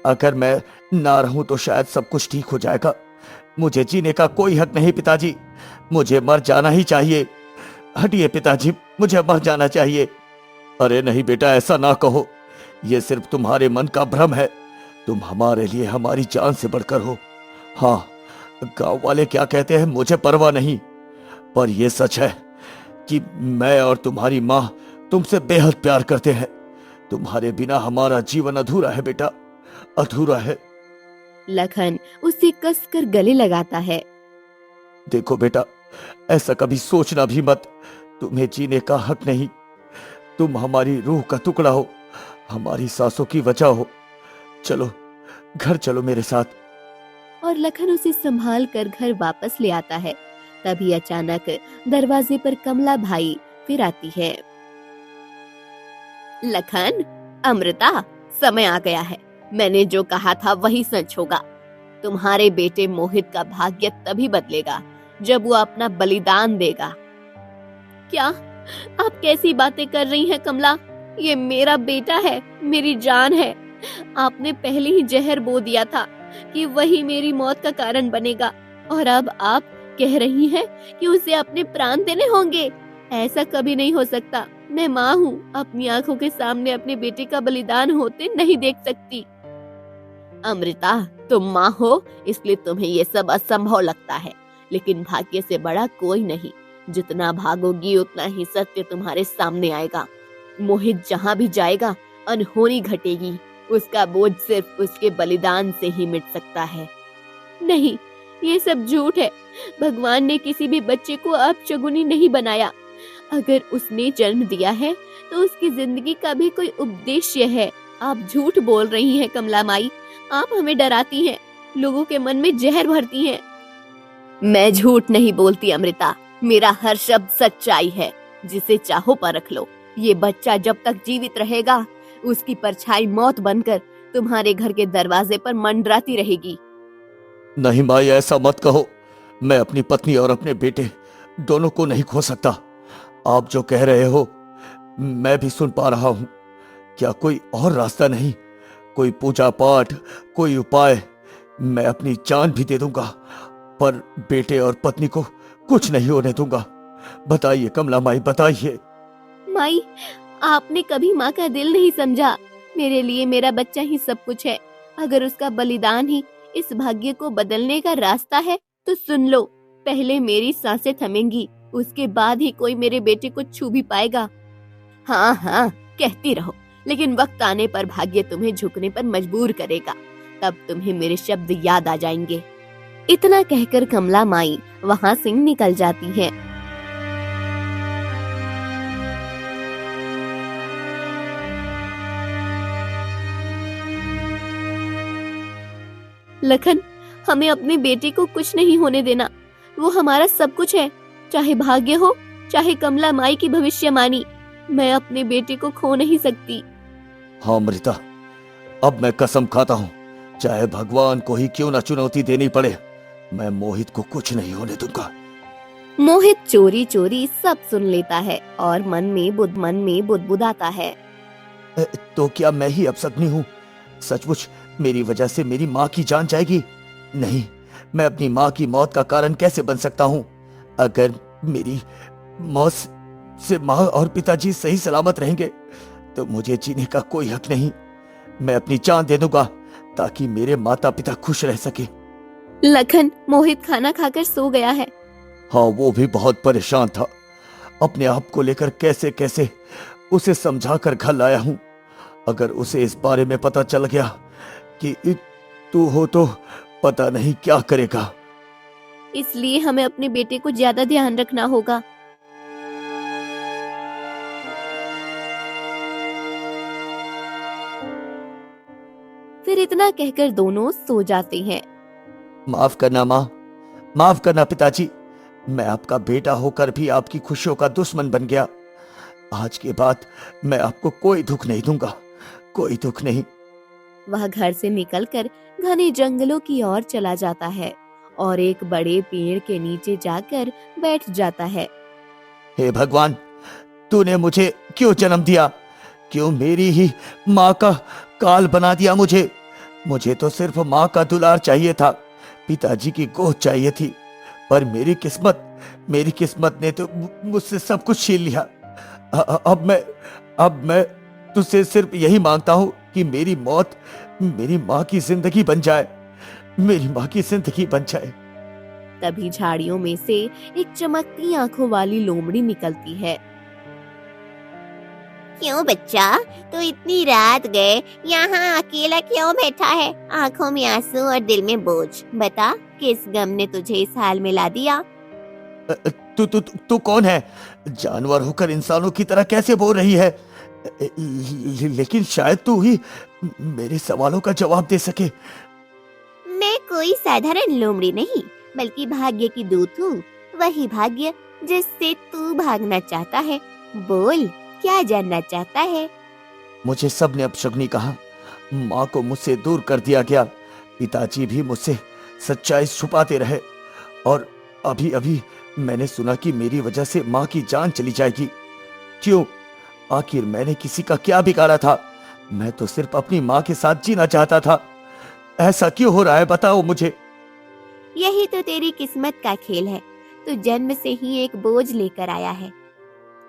अगर मैं ना रहूं तो शायद सब कुछ ठीक हो जाएगा। मुझे जीने का कोई हक नहीं पिताजी। मुझे मर जाना ही चाहिए। हटिए पिताजी, मुझे मर जाना चाहिए। अरे नहीं बेटा, ऐसा ना कहो। यह सिर्फ तुम्हारे मन का भ्रम है। तुम हमारे लिए हमारी जान से बढ़कर हो। हाँ, गांव वाले क्या कहते हैं मुझे परवाह नहीं, पर यह सच है कि मैं और तुम्हारी माँ तुमसे बेहद प्यार करते हैं। तुम्हारे बिना हमारा जीवन अधूरा है बेटा, अधूरा है। लखन उसे कसकर गले लगाता है। देखो बेटा, ऐसा कभी सोचना भी मत। तुम्हें जीने का हक नहीं। तुम हमारी रूह का टुकड़ा हो, हमारी सांसों की वजह हो। चलो, घर चलो मेरे साथ। और लखन उसे संभाल कर घर वापस ले आता है। तभी अचानक दरवाजे पर कमला भाई फिर आती है। लखन, अमृता, समय आ गया है। मैंने जो कहा था वही सच होगा। तुम्हारे बेटे मोहित का भाग्य तभी बदलेगा जब वो अपना बलिदान देगा। क्या आप कैसी बातें कर रही हैं कमला? ये मेरा बेटा है, मेरी जान है। आपने पहले ही जहर बो दिया था कि वही मेरी मौत का कारण बनेगा, और अब आप कह रही हैं कि उसे अपने प्राण देने होंगे। ऐसा कभी नहीं हो सकता। मैं माँ हूँ, अपनी आंखों के सामने अपने बेटे का बलिदान होते नहीं देख सकती। अमृता, तुम माँ हो इसलिए तुम्हें ये सब असंभव लगता है, लेकिन भाग्य से बड़ा कोई नहीं। जितना भागोगी उतना ही सत्य तुम्हारे सामने आएगा। मोहित जहाँ भी जाएगा अनहोनी घटेगी। उसका बोझ सिर्फ उसके बलिदान से ही मिट सकता है। नहीं, ये सब झूठ है। भगवान ने किसी भी बच्चे को अपशगुनी नहीं बनाया। अगर उसने जन्म दिया है तो उसकी जिंदगी का भी कोई उद्देश्य है। आप झूठ बोल रही हैं कमला माई। आप हमें डराती हैं, लोगों के मन में जहर भरती हैं। मैं झूठ नहीं बोलती अमृता, मेरा हर शब्द सच्चाई है। जिसे चाहो परख लो। ये बच्चा जब तक जीवित रहेगा उसकी परछाई मौत बनकर तुम्हारे घर के दरवाजे पर मंडराती रहेगी। नहीं माई, ऐसा मत कहो। मैं अपनी पत्नी और अपने बेटे दोनों को नहीं खो सकता। आप जो कह रहे हो मैं भी सुन पा रहा हूं। क्या कोई और रास्ता नहीं? कोई पूजा पाठ, कोई उपाय? मैं अपनी जान भी दे दूंगा, पर बेटे और पत्नी को कुछ नहीं होने दूंगा। बताइए कमला माई, बताइए। माई, आपने कभी माँ का दिल नहीं समझा। मेरे लिए मेरा बच्चा ही सब कुछ है। अगर उसका बलिदान ही इस भाग्य को बदलने का रास्ता है तो सुन लो। पहले मेरी सांसें थमेंगी, उसके बाद ही कोई मेरे बेटे को छू भी पाएगा। हाँ हाँ, कहती रहो, लेकिन वक्त आने पर भाग्य तुम्हें झुकने पर मजबूर करेगा। तब तुम्हें मेरे शब्द याद आ जाएंगे। इतना कहकर कमला माई वहाँ से निकल जाती है। लखन, हमें अपने बेटे को कुछ नहीं होने देना। वो हमारा सब कुछ है, चाहे भाग्य हो, चाहे कमला माई की भविष्यवाणी। मैं अपने बेटे को खो नहीं सकती। हाँ अमृता, अब मैं कसम खाता हूँ, चाहे भगवान को ही क्यों ना चुनौती देनी पड़े, मैं मोहित को कुछ नहीं होने दूंगा। मोहित चोरी चोरी सब सुन लेता है और मन में बुदबुदाता है। तो क्या मैं ही अपशगुनी हूँ? सचमुच मेरी वजह से मेरी माँ की जान जाएगी? नहीं, मैं अपनी माँ की मौत का कारण कैसे बन सकता हूँ? अगर मेरी मौत से माँ और पिताजी सही सलामत रहेंगे तो मुझे जीने का कोई हक नहीं। मैं अपनी जान दे दूंगा ताकि मेरे माता पिता खुश रह सके। लखन, मोहित खाना खाकर सो गया है। हाँ, वो भी बहुत परेशान था। अपने आप को लेकर कैसे कैसे उसे समझा कर घर लाया हूँ। अगर उसे इस बारे में पता चल गया कि तू हो तो पता नहीं क्या करेगा। इसलिए हमें अपने बेटे को ज्यादा ध्यान रखना होगा। फिर इतना कहकर दोनों सो जाते हैं। माफ करना माँ, माफ करना पिताजी। मैं आपका बेटा होकर भी आपकी खुशियों का दुश्मन बन गया। आज के बाद मैं आपको कोई दुख नहीं दूंगा, कोई दुख नहीं। वह घर से निकलकर घने जंगलों की ओर चला जाता है और एक बड़े पेड़ के नीचे जाकर बैठ जाता है। हे भगवान, तूने मुझे क्यों जन्म दिया? क्यों मेरी ही माँ का काल बना दिया मुझे? मुझे तो सिर्फ माँ का दुलार चाहिए था, पिताजी की गोद चाहिए थी, पर मेरी किस्मत ने तो मुझसे सब कुछ छीन लिया। अब मैं तुझसे सिर्फ यही मांगता हूँ कि मेरी मौत मेरी माँ की जिंदगी बन जाए, मेरी माँ की जिंदगी बन जाए। तभी झाड़ियों में से एक चमकती आंखों वाली लोमड़ी निकलती है। क्यों बच्चा, तो इतनी रात गए यहाँ अकेला क्यों बैठा है? आंखों में आंसू और दिल में बोझ। बता, किस गम ने तुझे इस हाल में ला दिया? तू कौन है? जानवर होकर इंसानों की तरह कैसे बोल रही है? लेकिन शायद तू ही मेरे सवालों का जवाब दे सके। मैं कोई साधारण लोमड़ी नहीं, बल्कि भाग्य की दूत हूँ। वही भाग्य जिससे तू भागना चाहता है। बोल, क्या जानना चाहता है? मुझे सबने अपशगुनी कहा, माँ को मुझसे दूर कर दिया गया, पिताजी भी मुझसे सच्चाई छुपाते रहे, और अभी अभी मैंने सुना कि मेरी वजह से माँ की जान चली जाएगी। क्यों? आखिर मैंने किसी का क्या बिगाड़ा था? मैं तो सिर्फ अपनी माँ के साथ जीना चाहता था। ऐसा क्यों हो रहा है, बताओ मुझे। यही तो तेरी किस्मत का खेल है। तू जन्म से ही एक बोझ लेकर आया है।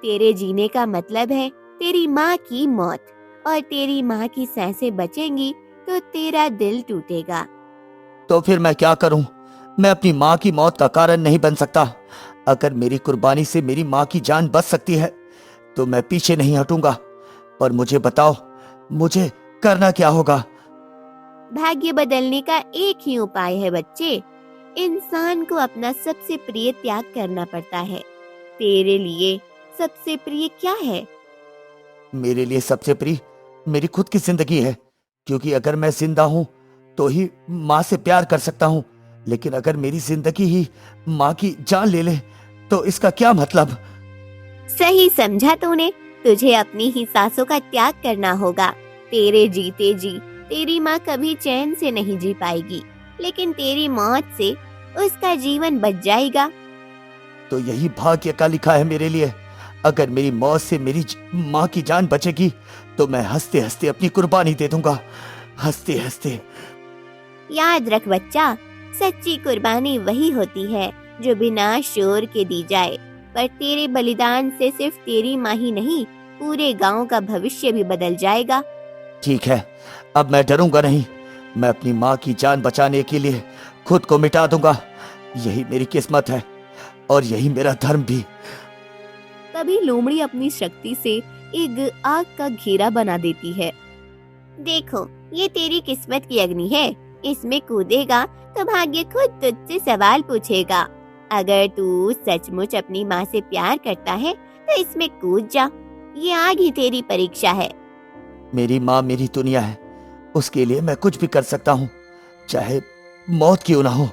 तेरे जीने का मतलब है तेरी माँ की मौत, और तेरी माँ की सांसें बचेंगी तो तेरा दिल टूटेगा। तो फिर मैं क्या करूं? मैं अपनी माँ की मौत का कारण नहीं बन सकता। अगर मेरी कुर्बानी से मेरी माँ की जान बच सकती है तो मैं पीछे नहीं हटूंगा। पर मुझे बताओ, मुझे करना क्या होगा? भाग्य बदलने का एक ही उपाय है बच्चे। इंसान को अपना सबसे प्रिय त्याग करना पड़ता है। तेरे लिए सबसे प्रिय क्या है? मेरे लिए सबसे प्रिय मेरी खुद की जिंदगी है, क्योंकि अगर मैं जिंदा हूं तो ही माँ से प्यार कर सकता हूं। लेकिन अगर मेरी जिंदगी ही माँ की जान ले ले तो इसका क्या मतलब? सही समझा तूने। तुझे अपनी ही सांसों का त्याग करना होगा। तेरे जीते जी तेरी माँ कभी चैन से नहीं जी पाएगी, लेकिन तेरी मौत से उसका जीवन बच जाएगा। तो यही भाग्य का लिखा है मेरे लिए। अगर मेरी मौत से मेरी माँ की जान बचेगी तो मैं हंसते हंसते अपनी कुर्बानी दे दूंगा, हंसते हंसते। याद रख बच्चा, सच्ची कुर्बानी वही होती है जो बिना शोर के दी जाए। पर तेरे बलिदान से सिर्फ तेरी माँ ही नहीं, पूरे गांव का भविष्य भी बदल जाएगा। ठीक है, अब मैं डरूंगा नहीं। मैं अपनी माँ की जान बचाने के लिए खुद को मिटा दूंगा। यही मेरी किस्मत है और यही मेरा धर्म भी। तभी लोमड़ी अपनी शक्ति से एक आग का घेरा बना देती है। देखो, ये तेरी किस्मत की अग्नि है। इसमें कूदेगा तो भाग्य खुद तुझसे सवाल पूछेगा। अगर तू सचमुच अपनी माँ से प्यार करता है तो इसमें कूद जा। ये आग ही तेरी परीक्षा है। मेरी माँ मेरी दुनिया है, उसके लिए मैं कुछ भी कर सकता हूँ, चाहे मौत क्यों ना हो।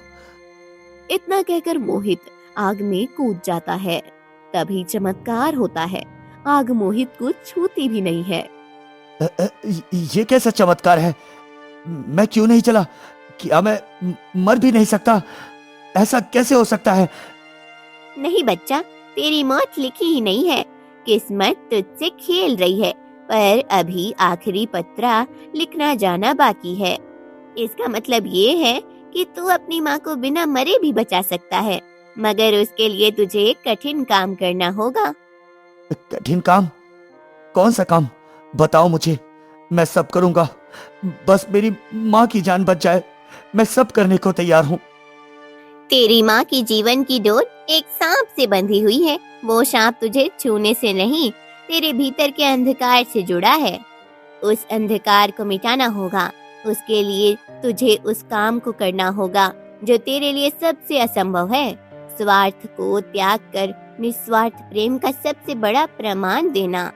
इतना कहकर मोहित आग में कूद जाता है। तभी चमत्कार होता है, आग मोहित को छूती भी नहीं है। ये कैसा चमत्कार है? मैं क्यों नहीं चला? क्या मैं मर भी नहीं सकता? ऐसा कैसे हो सकता है? नहीं बच्चा, तेरी मौत लिखी ही नहीं है। किस्मत तुझसे खेल रही है, पर अभी आखिरी पत्रा लिखना जाना बाकी है। इसका मतलब ये है कि तू अपनी माँ को बिना मरे भी बचा सकता है, मगर उसके लिए तुझे एक कठिन काम करना होगा। कठिन काम? कौन सा काम? बताओ मुझे, मैं सब करूंगा। बस मेरी माँ की जान बच जाए, मैं सब करने को तैयार हूँ। तेरी माँ की जीवन की डोर एक सांप से बंधी हुई है। वो सांप तुझे छूने से नहीं, तेरे भीतर के अंधकार से जुड़ा है। उस अंधकार को मिटाना होगा। उसके लिए तुझे उस काम को करना होगा जो तेरे लिए सबसे असंभव है। स्वार्थ को त्याग कर निस्वार्थ प्रेम का सबसे बड़ा प्रमाण देना।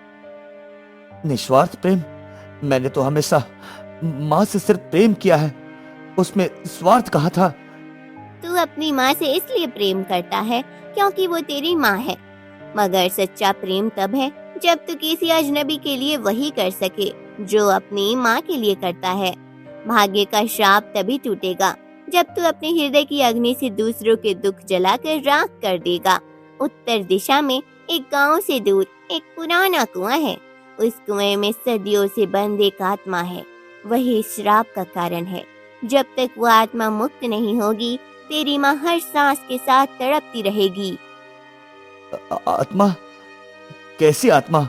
निस्वार्थ प्रेम? मैंने तो हमेशा माँ से सिर्फ प्रेम किया है, उसमें स्वार्थ कहाँ था। तू अपनी माँ से इसलिए प्रेम करता है क्योंकि वो तेरी माँ है, मगर सच्चा प्रेम तब है जब तू किसी अजनबी के लिए वही कर सके जो अपनी माँ के लिए करता है। भाग्य का श्राप तभी टूटेगा जब तू अपने हृदय की अग्नि से दूसरों के दुख जलाकर राख कर देगा। उत्तर दिशा में एक गांव से दूर एक पुराना कुआं है। उस कुएं में सदियों से बंद एक आत्मा है। वही श्राप का कारण है। जब तक वो आत्मा मुक्त नहीं होगी, तेरी माँ हर सांस के साथ तड़पती रहेगी। आत्मा? कैसी आत्मा?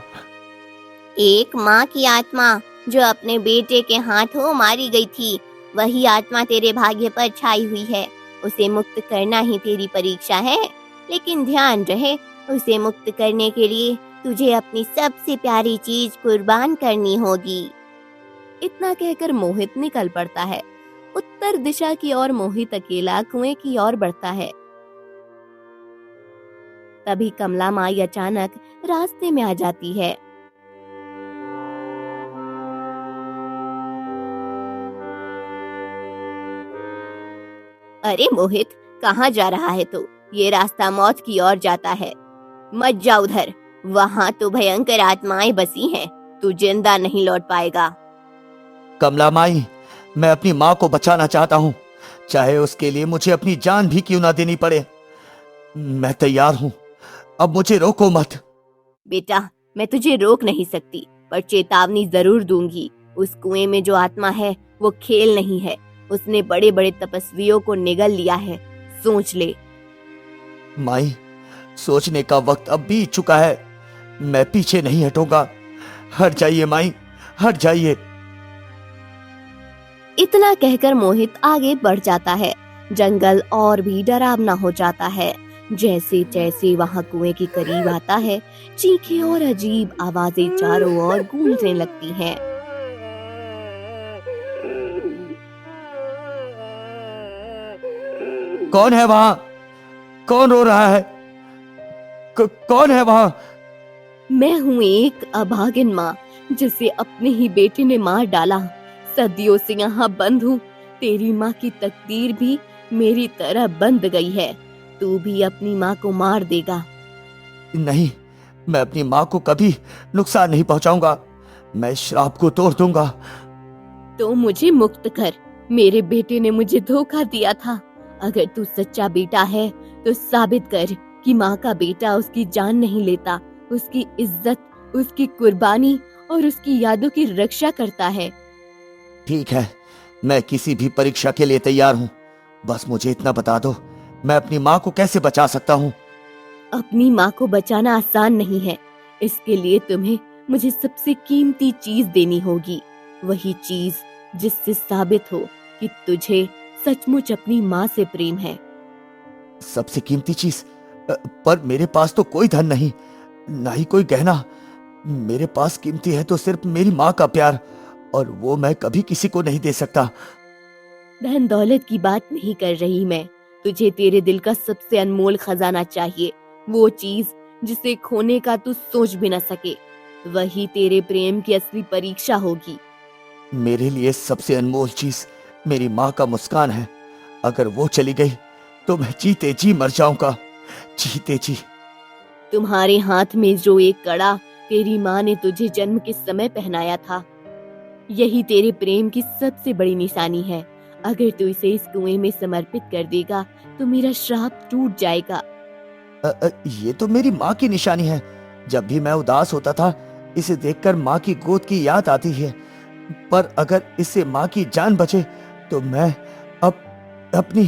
एक माँ की आत्मा जो अपने बेटे के हाथों मारी गई थी। वही आत्मा तेरे भाग्य पर छाई हुई है। उसे मुक्त करना ही तेरी परीक्षा है, लेकिन ध्यान रहे, उसे मुक्त करने के लिए तुझे अपनी सबसे प्यारी चीज कुर्बान करनी होगी। इतना कहकर मोहित निकल पड़ता है। उत्तर दिशा की ओर मोहित अकेला कुएं की ओर बढ़ता है। तभी कमला माई अचानक रास्ते में आ जाती है। अरे मोहित, कहाँ जा रहा है तू? ये रास्ता मौत की ओर जाता है। मत जा उधर, वहाँ तो भयंकर आत्माएं बसी हैं। तू जिंदा नहीं लौट पाएगा। कमला माई, मैं अपनी माँ को बचाना चाहता हूँ, चाहे उसके लिए मुझे अपनी जान भी क्यों ना देनी पड़े। मैं तैयार हूँ, अब मुझे रोको मत। बेटा, मैं तुझे रोक नहीं सकती, पर चेतावनी जरूर दूंगी। उस कुएं में जो आत्मा है वो खेल नहीं है। उसने बड़े बड़े तपस्वियों को निगल लिया है। सोच ले। माई, सोचने का वक्त अब बीत चुका है। मैं पीछे नहीं हटूंगा। हट जाइए माई, हट जाइए। इतना कहकर मोहित आगे बढ़ जाता है। जंगल और भी डरावना हो जाता है। जैसे जैसे वहां कुएं के करीब आता है, चीखें और अजीब आवाजें चारों ओर गूंजने लगती हैं। कौन है वहां? कौन रो रहा है? कौन है वहां? मैं हूँ एक अभागिन माँ, जिसे अपने ही बेटे ने मार डाला। सदियों से यहाँ बंद हूँ। तेरी माँ की तकदीर भी मेरी तरह बंध गई है। तू भी अपनी माँ को मार देगा। नहीं, मैं अपनी माँ को कभी नुकसान नहीं पहुंचाऊंगा। मैं श्राप को तोड़ दूंगा। तो मुझे मुक्त कर। मेरे बेटे ने मुझे धोखा दिया था। अगर तू सच्चा बेटा है तो साबित कर कि माँ का बेटा उसकी जान नहीं लेता, उसकी इज्जत, उसकी कुर्बानी और उसकी यादों की रक्षा करता है। ठीक है, मैं किसी भी परीक्षा के लिए तैयार हूँ। बस मुझे इतना बता दो, मैं अपनी माँ को कैसे बचा सकता हूँ? अपनी माँ को बचाना आसान नहीं है। इसके लिए तुम्हें मुझे सबसे कीमती चीज देनी होगी। वही चीज जिससे साबित हो कि तुझे सचमुच अपनी माँ से प्रेम है। सबसे कीमती चीज? पर मेरे पास तो कोई धन नहीं, ना ही कोई गहना। मेरे पास कीमती है तो सिर्फ मेरी माँ का प्यार, और वो मैं कभी किसी को नहीं दे सकता। धन दौलत की बात नहीं कर रही मैं। तुझे तेरे दिल का सबसे अनमोल खजाना चाहिए। वो चीज जिसे खोने का तू सोच भी न सके। वही तेरे प्रेम की असली परीक्षा होगी। मेरे लिए सबसे अनमोल चीज मेरी माँ का मुस्कान है। अगर वो चली गई तो मैं जीते जी मर जाऊंगा, जीते जी। तुम्हारे हाथ में जो एक कड़ा तेरी माँ ने तुझे जन्म के समय पहनाया था, यही तेरे प्रेम की सबसे बड़ी निशानी है। अगर तू इसे इस कुएं में समर्पित कर देगा तो मेरा श्राप टूट जाएगा। ये तो मेरी माँ की निशानी है। जब भी मैं उदास होता था, इसे देखकर माँ की गोद की याद आती है। पर अगर इससे माँ की जान बचे तो मैं अपनी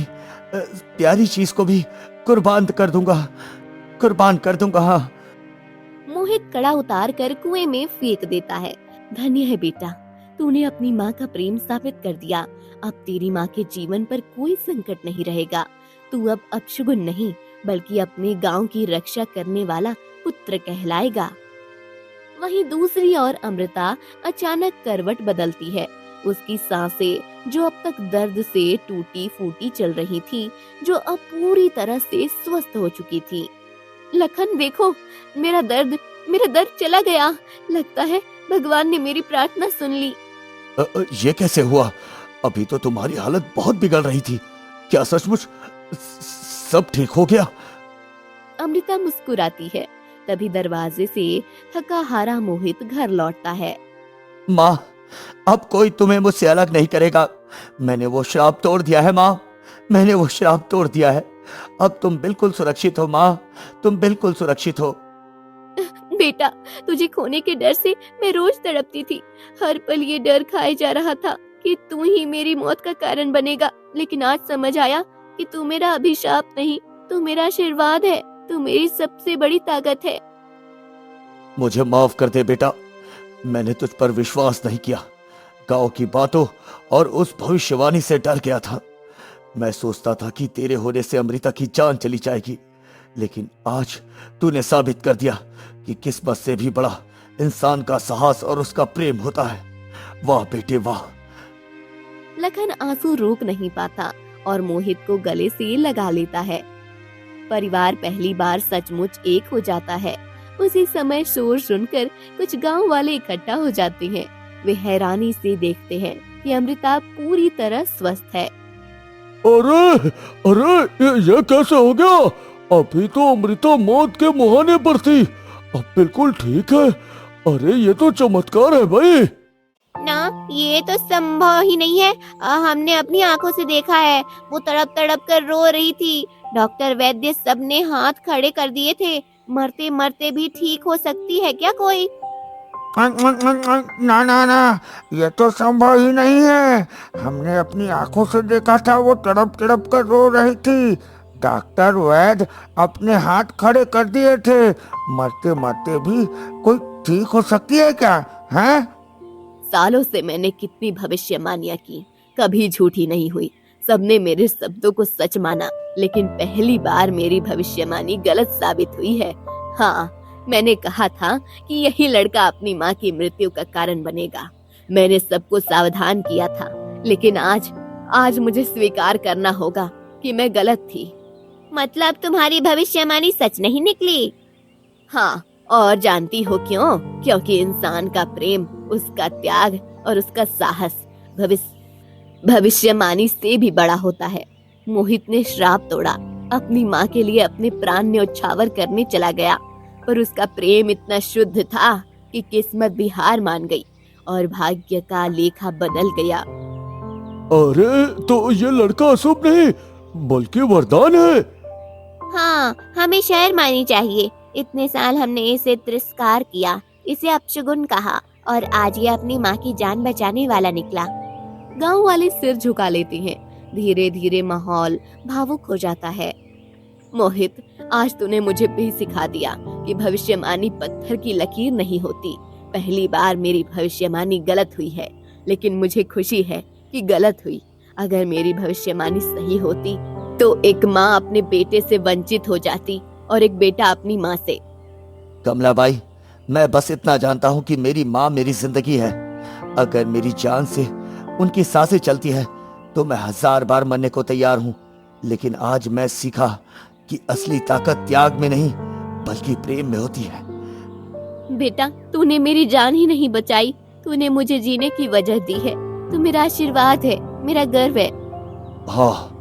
प्यारी चीज को भी कुर्बान कर दूंगा, कुर्बान कर दूंगा। हाँ। मोहित कड़ा उतार कर कुएं में फेंक देता है। धन्य है बेटा, तूने अपनी माँ का प्रेम साबित कर दिया। अब तेरी माँ के जीवन पर कोई संकट नहीं रहेगा। तू अब अपशगुन नहीं, बल्कि अपने गांव की रक्षा करने वाला पुत्र कहलाएगा। वहीं दूसरी ओर अमृता अचानक करवट बदलती है। उसकी सांसें जो अब तक दर्द से टूटी फूटी चल रही थी, जो अब पूरी तरह से स्वस्थ हो चुकी थी। लखन देखो, मेरा दर्द चला गया। लगता है भगवान ने मेरी प्रार्थना सुन ली। ये कैसे हुआ? अभी तो तुम्हारी हालत बहुत बिगड़ रही थी। क्या सचमुच सब ठीक हो गया? अमृता मुस्कुराती है। तभी दरवाजे से थका हारा मोहित घर लौटता है। माँ, अब कोई तुम्हें मुझसे अलग नहीं करेगा। मैंने वो श्राप तोड़ दिया है माँ, मैंने वो श्राप तोड़ दिया है। अब तुम बिल्कुल सुरक्षित हो माँ, तुम बिल्कुल सुरक्षित हो। बेटा, तुझे खोने के डर से मैं रोज तड़पती थी। हर पल ये डर खाए जा रहा था कि तू ही मेरी मौत का कारण बनेगा। लेकिन आज समझ आया कि तू मेरा अभिशाप नहीं, तू मेरा आशीर्वाद है, तू मेरी सबसे बड़ी ताकत है। मुझे माफ कर दे बेटा, मैंने तुझ पर विश्वास नहीं किया। गांव की बातों और उस भविष्यवाणी से डर गया था। मैं सोचता था कि तेरे होने से अमृता की जान चली जाएगी, लेकिन आज तूने साबित कर दिया कि किस्मत से भी बड़ा इंसान का साहस और उसका प्रेम होता है। वाह बेटे वाह। लखन आंसू रोक नहीं पाता और मोहित को गले से लगा लेता है। परिवार पहली बार सचमुच एक हो जाता है। उसी समय शोर सुनकर कुछ गांव वाले इकट्ठा हो जाते हैं। वे हैरानी से देखते हैं कि अमृता पूरी तरह स्वस्थ है। अरे अरे, ये कैसे हो गया? अभी तो अमृता मौत के मुहाने पर थी, अब बिल्कुल ठीक है। अरे ये तो चमत्कार है भाई। ना, ये तो संभव ही नहीं है। हमने अपनी आंखों से देखा है, वो तड़प तड़प कर रो रही थी। डॉक्टर, वैद्य सबने हाथ खड़े कर दिए थे। मरते मरते भी ठीक हो सकती है क्या कोई? ना ना ना, ये तो संभव ही नहीं है। हमने अपनी आंखों से देखा था, वो तड़प तड़प कर रो रही थी। डॉक्टर वैद्य अपने हाथ खड़े कर दिए थे। मरते मरते भी कोई ठीक हो सकती है क्या? हैं? सालों से मैंने कितनी भविष्यवाणियां की, कभी झूठी नहीं हुई। सबने मेरे शब्दों को सच माना, लेकिन पहली बार मेरी भविष्यवाणी गलत साबित हुई है। हाँ, मैंने कहा था कि यही लड़का अपनी माँ की मृत्यु का कारण बनेगा। मैंने सबको सावधान किया था, लेकिन आज मुझे स्वीकार करना होगा कि मैं गलत थी। मतलब तुम्हारी भविष्यवाणी सच नहीं निकली? हाँ, और जानती हो क्यों? क्योंकि इंसान का प्रेम, उसका त्याग और उसका साहस भविष्यवाणी से भी बड़ा होता है। मोहित ने श्राप तोड़ा, अपनी माँ के लिए अपने प्राण न्यौछावर करने चला गया, पर उसका प्रेम इतना शुद्ध था कि किस्मत भी हार मान गई और भाग्य का लेखा बदल गया। अरे तो ये लड़का अशुभ नहीं बल्कि वरदान है। हाँ, हमें शहर मानी चाहिए। इतने साल हमने इसे तिरस्कार किया, इसे अपशगुन कहा, और आज ये अपनी माँ की जान बचाने वाला निकला। गांव वाले सिर झुका लेते हैं। धीरे धीरे माहौल भावुक हो जाता है। मोहित, आज तूने मुझे भी सिखा दिया कि भविष्यवाणी पत्थर की लकीर नहीं होती। पहली बार मेरी भविष्यवाणी गलत हुई है, लेकिन मुझे खुशी है कि गलत हुई। अगर मेरी भविष्यवाणी सही होती तो एक माँ अपने बेटे से वंचित हो जाती और एक बेटा अपनी माँ से। कमलाबाई, मैं बस इतना जानता हूँ कि मेरी माँ मेरी जिंदगी है। अगर मेरी जान से उनकी सांसें चलती है तो मैं 1000 बार मरने को तैयार हूँ। लेकिन आज मैं सीखा कि असली ताकत त्याग में नहीं बल्कि प्रेम में होती है। बेटा, तूने मेरी जान ही नहीं बचाई, तूने मुझे जीने की वजह दी है। तू मेरा आशीर्वाद है, मेरा गर्व है। हाँ,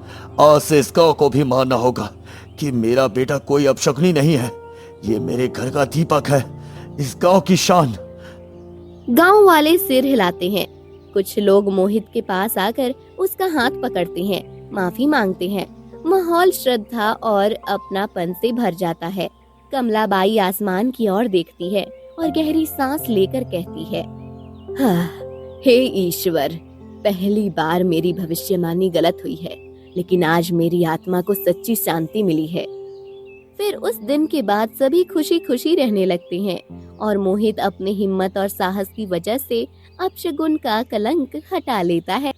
आज से इस गांव को भी मानना होगा कि मेरा बेटा कोई अपशकुनी नहीं है। ये मेरे घर का दीपक है, इस गांव की शान। गांव वाले सिर हिलाते हैं। कुछ लोग मोहित के पास आकर उसका हाथ पकड़ते हैं, माफी मांगते हैं। माहौल श्रद्धा और अपनापन से भर जाता है। कमलाबाई आसमान की ओर देखती है और गहरी सांस लेकर कहती है, हाँ, हे ईश्वर, पहली बार मेरी भविष्यवाणी गलत हुई है, लेकिन आज मेरी आत्मा को सच्ची शांति मिली है। फिर उस दिन के बाद सभी खुशी खुशी रहने लगते हैं और मोहित अपने हिम्मत और साहस की वजह से अपशगुन का कलंक हटा लेता है।